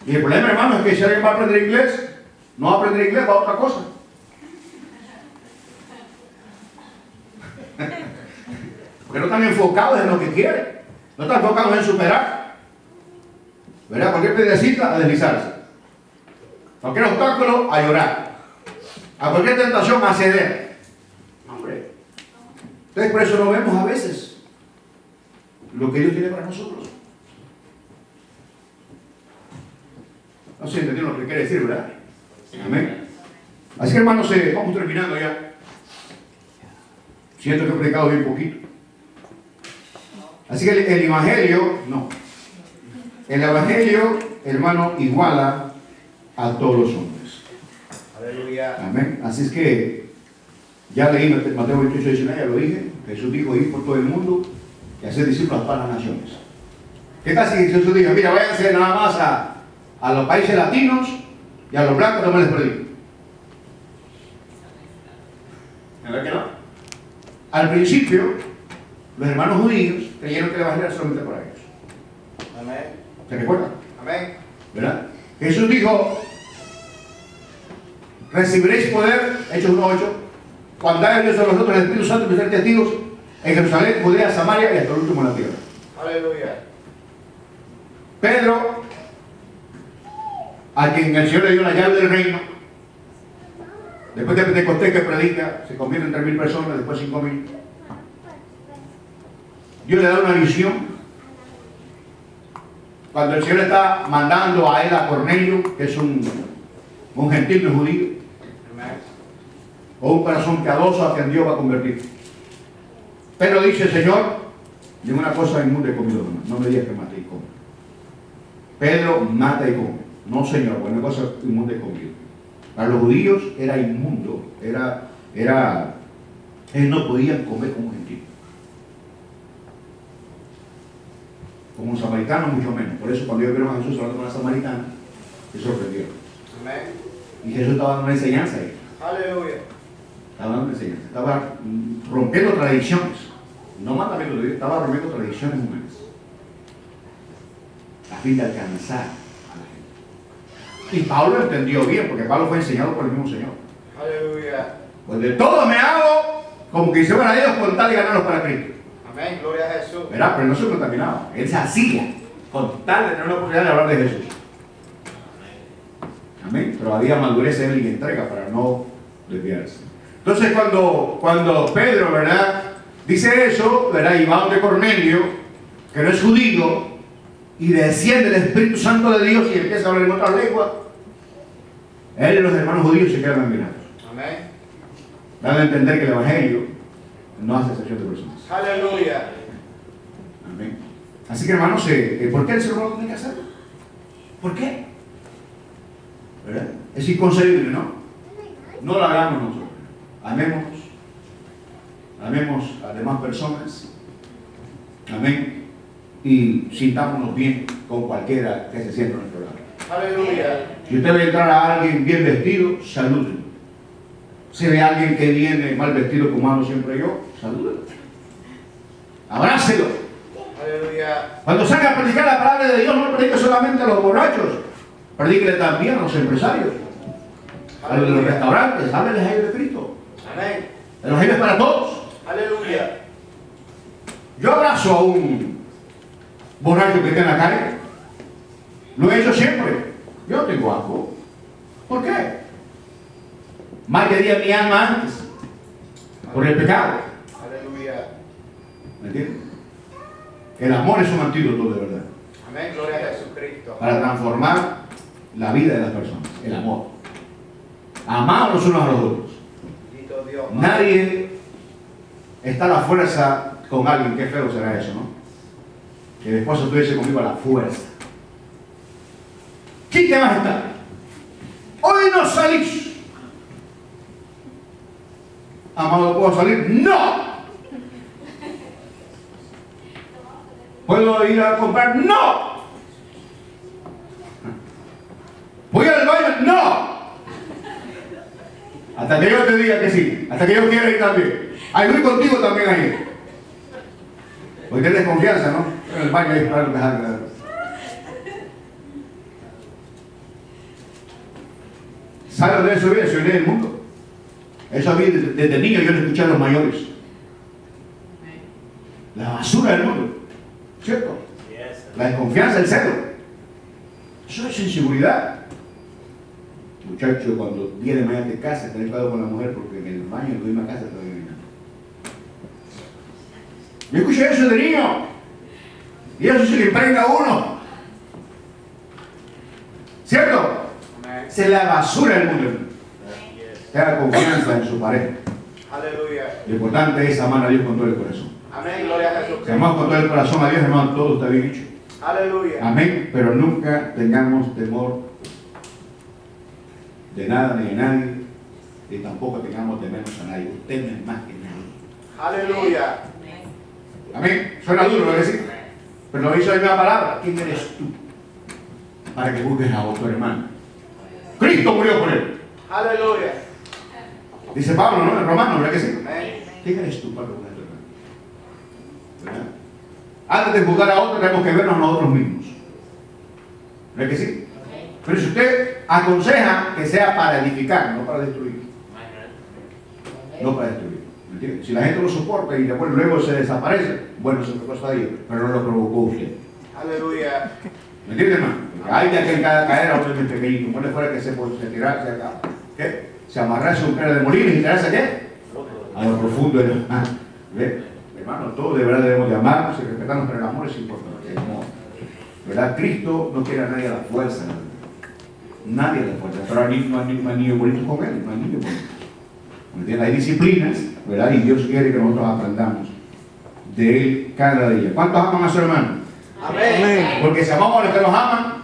Y el problema, hermano, es que si alguien va a aprender inglés, no va a aprender inglés, va a otra cosa. Porque no están enfocados en lo que quieren. No están enfocados en superar. ¿Verdad? Cualquier piedrecita a deslizarse. Cualquier obstáculo a llorar. A cualquier tentación a ceder. Hombre. Entonces por eso no vemos a veces lo que Dios tiene para nosotros. No sé si entendieron lo que quiere decir, ¿verdad? Amén. Así que hermanos, vamos terminando ya. Siento que he predicado bien poquito. Así que el evangelio, no. El evangelio, hermano, iguala a todos los hombres. Aleluya. Amén. Así es que ya leí Mateo 28, 19, ya lo dije. Jesús dijo ir por todo el mundo y hacer discípulos para las naciones. ¿Qué tal si Jesús dijo, mira, váyanse nada más a los países latinos y a los blancos no me les predico? ¿Verdad que no? Al principio, los hermanos judíos creyeron que el evangelio era solamente para ellos. Amén. ¿Se recuerdan? Amén. ¿Verdad? Jesús dijo, recibiréis poder, Hechos 1:8, cuando haya Dios a vosotros el Espíritu Santo y ser testigos en Jerusalén, Judea, Samaria y hasta el último de la tierra. Aleluya. Pedro, a quien el Señor le dio la llave del reino, después de Pentecostés que predica, se convierte en 3.000 personas, después 5.000. Dios le da una visión. Cuando el Señor está mandando a él a Cornelio, que es un gentil no judío, o un corazón piadoso a quien Dios va a convertir. Pero dice, Señor, ninguna cosa inmunda he comido, no me digas que mate y come. Pedro mata y come. No, Señor, buena cosa inmunda he comido. Para los judíos era inmundo, ellos no podían comer como un gentil. Como un samaritano mucho menos. Por eso cuando ellos vieron a Jesús hablando con la samaritana, se sorprendieron. Amén. Y Jesús estaba dando una enseñanza ahí. Aleluya. Estaba dando una enseñanza. Estaba rompiendo tradiciones. No mandamientos de Dios, estaba rompiendo tradiciones humanas. A fin de alcanzar a la gente. Y Pablo entendió bien, porque Pablo fue enseñado por el mismo Señor. Aleluya. Pues de todo me hago como que hicieron a ellos con tal de ganarlos para Cristo. Amén. Gloria a Jesús. ¿Verdad? Pero no se contaminaba. Él se hacía con tal de tener la oportunidad de hablar de Jesús. Amén. Pero había madurez en él y entrega para no desviarse. Entonces cuando Pedro, ¿verdad?, dice eso, ¿verdad?, y va donde Cornelio, que no es judío, y desciende el Espíritu Santo de Dios y empieza a hablar en otras lenguas, él y los hermanos judíos se quedan admirados. Amén. Dan a entender que el Evangelio no hace excepción de personas. Aleluya. Amén. Así que hermanos, ¿por qué el ser humano tiene que hacerlo? ¿Por qué? ¿Verdad? Es inconcebible, ¿no? No lo hagamos nosotros. Amemos a demás personas. Amén. Y sintámonos bien con cualquiera que se sienta a nuestro lado. Aleluya. Si usted ve entrar a alguien bien vestido, salúdenlo. Si ve a alguien que viene mal vestido como hablo siempre yo, salúdenlo. Abrácelo. Aleluya. Cuando salga a predicar la palabra de Dios, no predique solamente a los borrachos, predíquele también a los empresarios. A los de los restaurantes, háblenles a ellos de Cristo. Amén. El Evangelio es para todos. Aleluya. Yo abrazo a un borracho que está en la calle. Lo he hecho siempre. Yo no tengo asco. ¿Por qué? Más que día mi alma antes. Por el pecado. Aleluya. ¿Me entiendes? El amor es un antídoto de verdad. Amén. Gloria a Jesucristo. Para transformar la vida de las personas. El amor. Amar los unos a los otros. Bendito Dios. Nadie está a la fuerza con alguien. Qué feo será eso, ¿no? Que después estuviese conmigo a la fuerza. ¿Quién te vas a estar? Hoy no salís. Amado, ¿puedo salir? ¡No! ¿Puedo ir a comprar? ¡No! ¿Voy al baño? ¡No! Hasta que yo te diga que sí. Hasta que yo quiera ir también. Ahí voy contigo también ahí. Porque tienes confianza, ¿no? En el baño ahí para dejar. ¿Sabes de eso? Eso viene del mundo. Eso a mí desde niño yo lo escuché a los mayores. La basura del mundo. ¿Cierto? La desconfianza, el celo. Eso es inseguridad. Muchacho, cuando viene mañana de casa, tenés cuidado con la mujer porque en el baño de la misma casa te va a orinar. Yo escuché eso de niño. Y eso se le impregna a uno. ¿Cierto? Amén. Esa es la basura del mundo. Tenga confianza en su pareja. Aleluya. Lo importante es amar a Dios con todo el corazón. Amén. Gloria a Si Jesucristo. amamos con todo el corazón a Dios, hermano, todo está bien hecho. Aleluya. Amén. Pero nunca tengamos temor de nada ni de nadie, y tampoco tengamos de menos a nadie. Usted no es más que nadie. Aleluya. Amén. Suena duro, ¿verdad que sí? Pero lo hizo la misma palabra. ¿Quién eres tú para que busques a otro hermano? Cristo murió por él. Aleluya. Dice Pablo, ¿no? En Romanos, ¿verdad que sí? Amén. ¿Quién eres tú para buscar a tu hermano? ¿Verdad? Antes de juzgar a otro, tenemos que vernos a nosotros mismos. ¿Verdad que sí? Pero si usted aconseja que sea para edificar, no para destruir. No para destruir. ¿Me entiende? Si la gente lo soporta y después luego se desaparece, bueno, eso es cosa de Dios, pero no lo provocó usted. Aleluya. ¿Me entiende, hermano? Porque hay de aquel caer a otro bien pequeñito. ¿Cuál fuera que se tirase acá? ¿Qué? Se amarrase un pelo de molino y tirase a qué? A lo profundo del mar. ¿Ve? Hermano, todos de verdad debemos de amarnos y respetarnos, pero el amor es importante. El amor. ¿Verdad? Cristo no quiere a nadie a la fuerza. Nadie a la fuerza. Pero no hay niños bonitos con él. No hay niños bonitos. ¿Me entiendes? Hay disciplinas, ¿verdad? Y Dios quiere que nosotros aprendamos de él cada día. ¿Cuántos aman a su hermano? Amén. Porque si amamos a los que nos aman,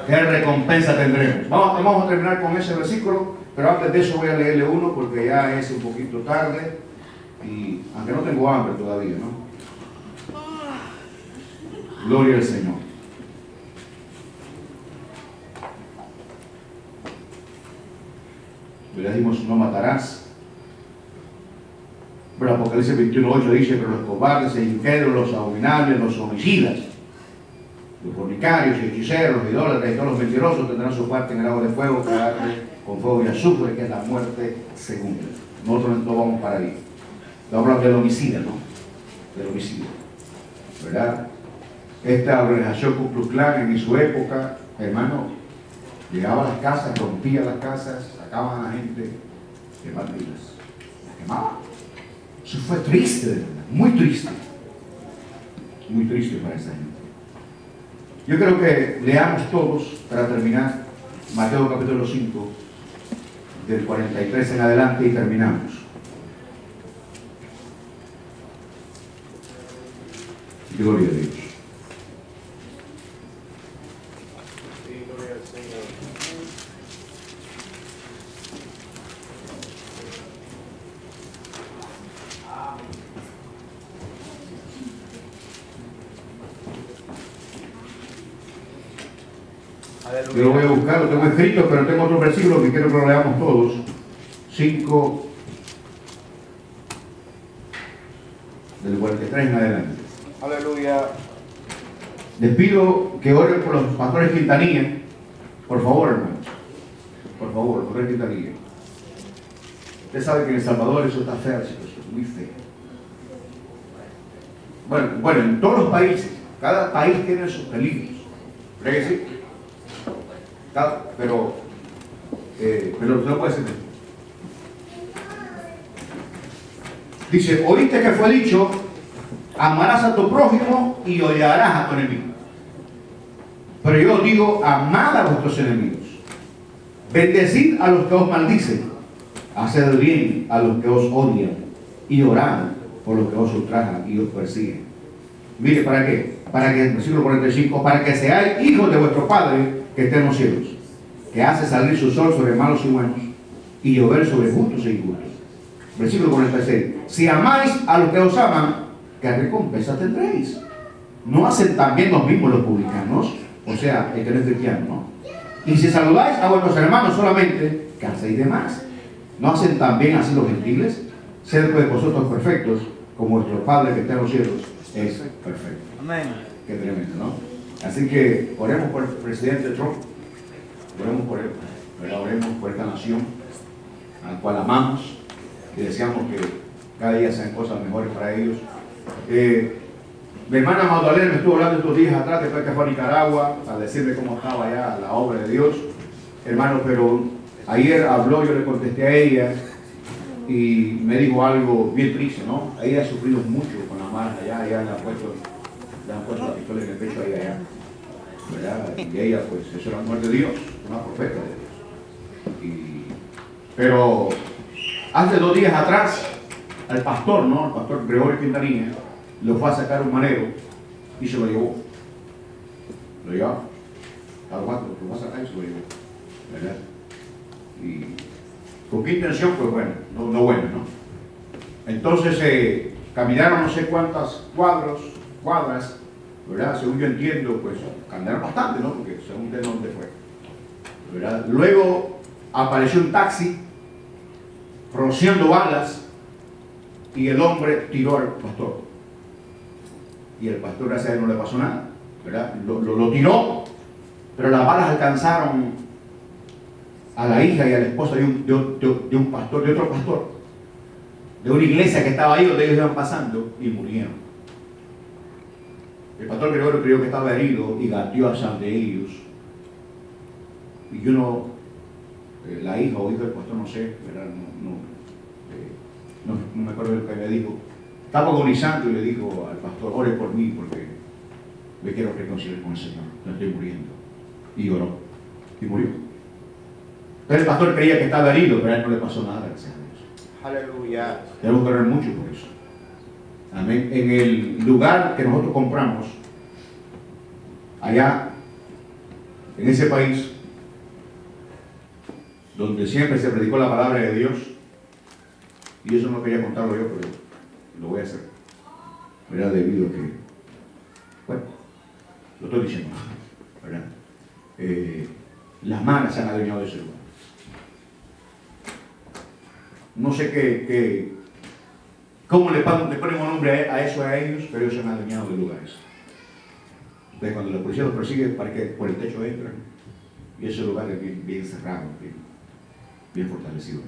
¿qué recompensa tendremos? Vamos a terminar con ese versículo, pero antes de eso voy a leerle uno porque ya es un poquito tarde y aunque no tengo hambre todavía, ¿no? Gloria al Señor. Le dijimos, no matarás. Pero Apocalipsis 21:8 dice, pero los cobardes, los incrédulos, los abominables, los homicidas, los fornicarios y hechiceros, los idólatras y todos los mentirosos tendrán su parte en el lago de fuego que arde con fuego y azufre, que es la muerte segunda. Nosotros no vamos para ahí. Estamos hablando del homicida, ¿no? Del homicida. ¿Verdad? Esta organización Ku Klux Klan en su época, hermano, llegaba a las casas, rompía las casas, sacaban a la gente, quemándolas. Las quemaban. Eso fue triste, de verdad, muy triste. Muy triste para esa gente. Yo creo que leamos todos, para terminar, Mateo capítulo 5, del 43 en adelante y terminamos. Gloria a Dios. Sí, gloria al Señor. Yo lo voy a buscar, lo tengo escrito, pero tengo otro versículo que quiero que lo leamos todos. 5, del 43 en adelante. Aleluya. Les pido que oren por los pastores Quintanilla, por favor, hermanos. por favor, doctor Quintanilla. Usted sabe que en El Salvador eso está feo, eso es muy feo. Bueno, en todos los países, cada país tiene sus peligros. ¿Verdad que sí? Pero no puede ser. Dice, oíste que fue dicho, amarás a tu prójimo y odiarás a tu enemigo. Pero yo os digo, amad a vuestros enemigos. Bendecid a los que os maldicen. Haced bien a los que os odian. Y orad por los que os ultrajan y os persiguen. Mire, ¿para qué? Para que, versículo 45, para que seáis hijos de vuestro Padre que está en los cielos, que hace salir su sol sobre malos y buenos, y llover sobre justos e injustos. Versículo 46, si amáis a los que os aman, ¿qué recompensa tendréis? ¿No hacen también los mismos los publicanos? O sea, el que no es cristiano, ¿no? Y si saludáis a vuestros hermanos solamente, ¿qué hacéis de más? ¿No hacen también así los gentiles? Sed pues vosotros perfectos, como vuestro Padre que está en los cielos es perfecto. Amén. Qué tremendo, ¿no? Así que oremos por el presidente Trump, oremos por él, ¿verdad? Oremos por esta nación al cual amamos y deseamos que cada día sean cosas mejores para ellos. Mi hermana Magdalena me estuvo hablando estos días atrás, después que fue a Nicaragua, a decirme cómo estaba allá la obra de Dios. Hermano, pero ayer habló, yo le contesté a ella y me dijo algo bien triste, ¿no? Ella ha sufrido mucho con las malas allá, ella le han puesto la pistola en el pecho ahí allá, ¿verdad? Y ella, pues, eso era el amor de Dios, una profeta de Dios. Pero hace 2 días atrás, al pastor, ¿no? El pastor Gregorio Quintanilla, lo fue a sacar un manero y se lo llevó. Lo llevaba. Lo fue a sacar y se lo llevó, ¿verdad? Y con qué intención, pues bueno, no buena, ¿no? Entonces caminaron no sé cuántas cuadras, ¿verdad? Según yo entiendo, pues caminaron bastante, ¿no? Porque según de dónde fue, ¿verdad? Luego apareció un taxi rociando balas y el hombre tiró al pastor. Y el pastor, gracias a él, no le pasó nada, ¿verdad? Lo tiró, pero las balas alcanzaron a la hija y a la esposa de un pastor, de otro pastor, de una iglesia que estaba ahí donde ellos iban pasando, y murieron. El pastor Gregorio creyó que estaba herido y gateó hacia de ellos. Y la hija o hijo del pastor, no sé, ¿verdad? No me acuerdo de lo que me dijo. Estaba agonizando y le dijo al pastor, ore por mí porque me quiero reconciliar con el Señor, no estoy muriendo. Y oró, y murió. Pero el pastor creía que estaba herido, pero a él no le pasó nada, gracias a Dios. Aleluya. Debemos orar mucho por eso. Amén. En el lugar que nosotros compramos, allá, en ese país, donde siempre se predicó la palabra de Dios, y eso no quería contarlo yo, pero lo voy a hacer, ¿verdad? Debido a que, bueno, lo estoy diciendo, ¿verdad? Las maras se han adueñado de ese lugar. No sé cómo le ponen un nombre a eso a ellos, pero ellos se han adueñado de lugares. Entonces, cuando la policía los persigue, para que por el techo entran, y ese lugar es bien cerrado, bien fortalecido.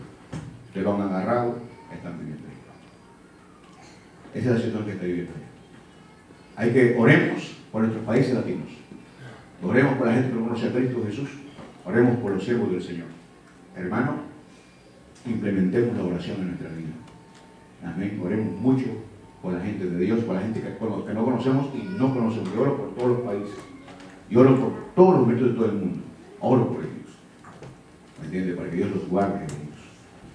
Ustedes lo han agarrado, están viviendo ahí. Esa es la situación que está viviendo allá. Hay que oremos por nuestros países latinos. Oremos por la gente que no conoce a Cristo Jesús. Oremos por los siervos del Señor. Hermano, implementemos la oración en nuestra vida. Amén. Oremos mucho por la gente de Dios, por la gente que no conocemos y no conocemos. Yo oro por todos los países. Yo oro por todos los miembros de todo el mundo. Oro por ellos. ¿Me entiende? Para que Dios los guarde a ellos.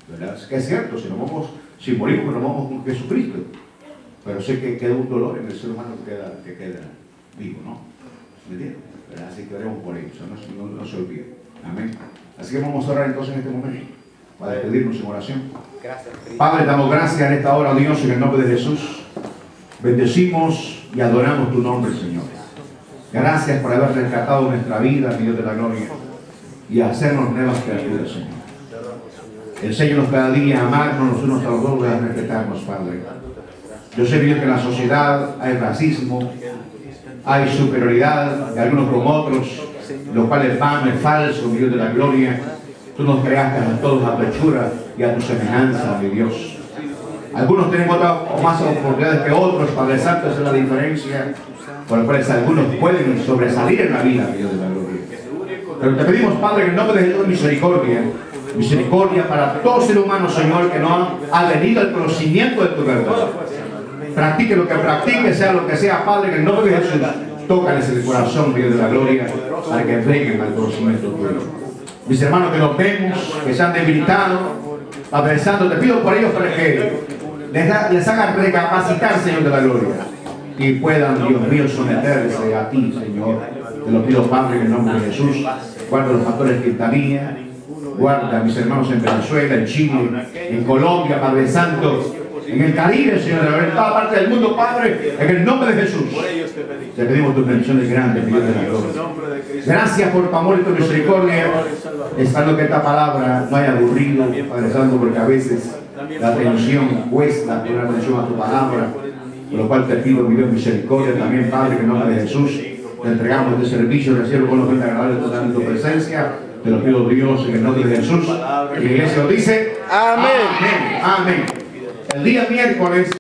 ¿Verdad? Es que es cierto, si morimos, nos vamos con Jesucristo. Pero sé que queda un dolor en el ser humano que queda vivo, ¿no? ¿Me entiendes? ¿Verdad? Así que oremos por ellos, no se olvide. Amén. Así que vamos a orar entonces en este momento, para despedirnos en oración. Gracias, Cristo. Padre, damos gracias en esta hora, Dios, en el nombre de Jesús. Bendecimos y adoramos tu nombre, Señor. Gracias por haber rescatado nuestra vida, mi Dios de la gloria, y hacernos nuevas criaturas, Señor. Enséñanos cada día a amarnos los unos a los otros y a respetarnos, Padre. Yo sé, Dios, que en la sociedad hay racismo, hay superioridad de algunos con otros, lo cual es vano, es falso, mi Dios de la gloria. Tú nos creaste a todos a tu hechura y a tu semejanza, mi Dios. Algunos tienen otras o más oportunidades que otros, Padre Santo, esa es la diferencia por la cual algunos pueden sobresalir en la vida, mi Dios de la gloria. Pero te pedimos, Padre, que en nombre de Jesús, misericordia para todo ser humano, Señor, que no ha venido al conocimiento de tu verdad. Practique lo que practique, sea lo que sea, Padre, que en nombre de Jesús, tócales el corazón, mi Dios de la gloria, para que vengan al conocimiento tuyo. Mis hermanos que nos vemos, que se han debilitado, Padre Santo, te pido por ellos para que les hagan recapacitar, Señor de la gloria, y puedan, Dios mío, someterse a ti, Señor. Te lo pido, Padre, en el nombre de Jesús. Guarda a los pastores de Quintanilla, guarda a mis hermanos en Venezuela, en Chile, en Colombia, Padre Santo, en el Caribe, Señor, en toda parte del mundo, Padre, en el nombre de Jesús. Te pedimos tus bendiciones grandes, Dios de la gloria. Gracias por tu amor y tu misericordia. Esperando que esta palabra no haya aburrido, Padre Santo, porque a veces la atención cuesta poner atención a tu palabra. Por lo cual te pido, mi Dios, misericordia también, Padre, que en nombre de Jesús te entregamos este servicio, recibo con los bienes agradables total en tu presencia. Te lo pido, Dios, en el nombre de Jesús. Y la iglesia lo dice. Amén. Amén. Amén. El día miércoles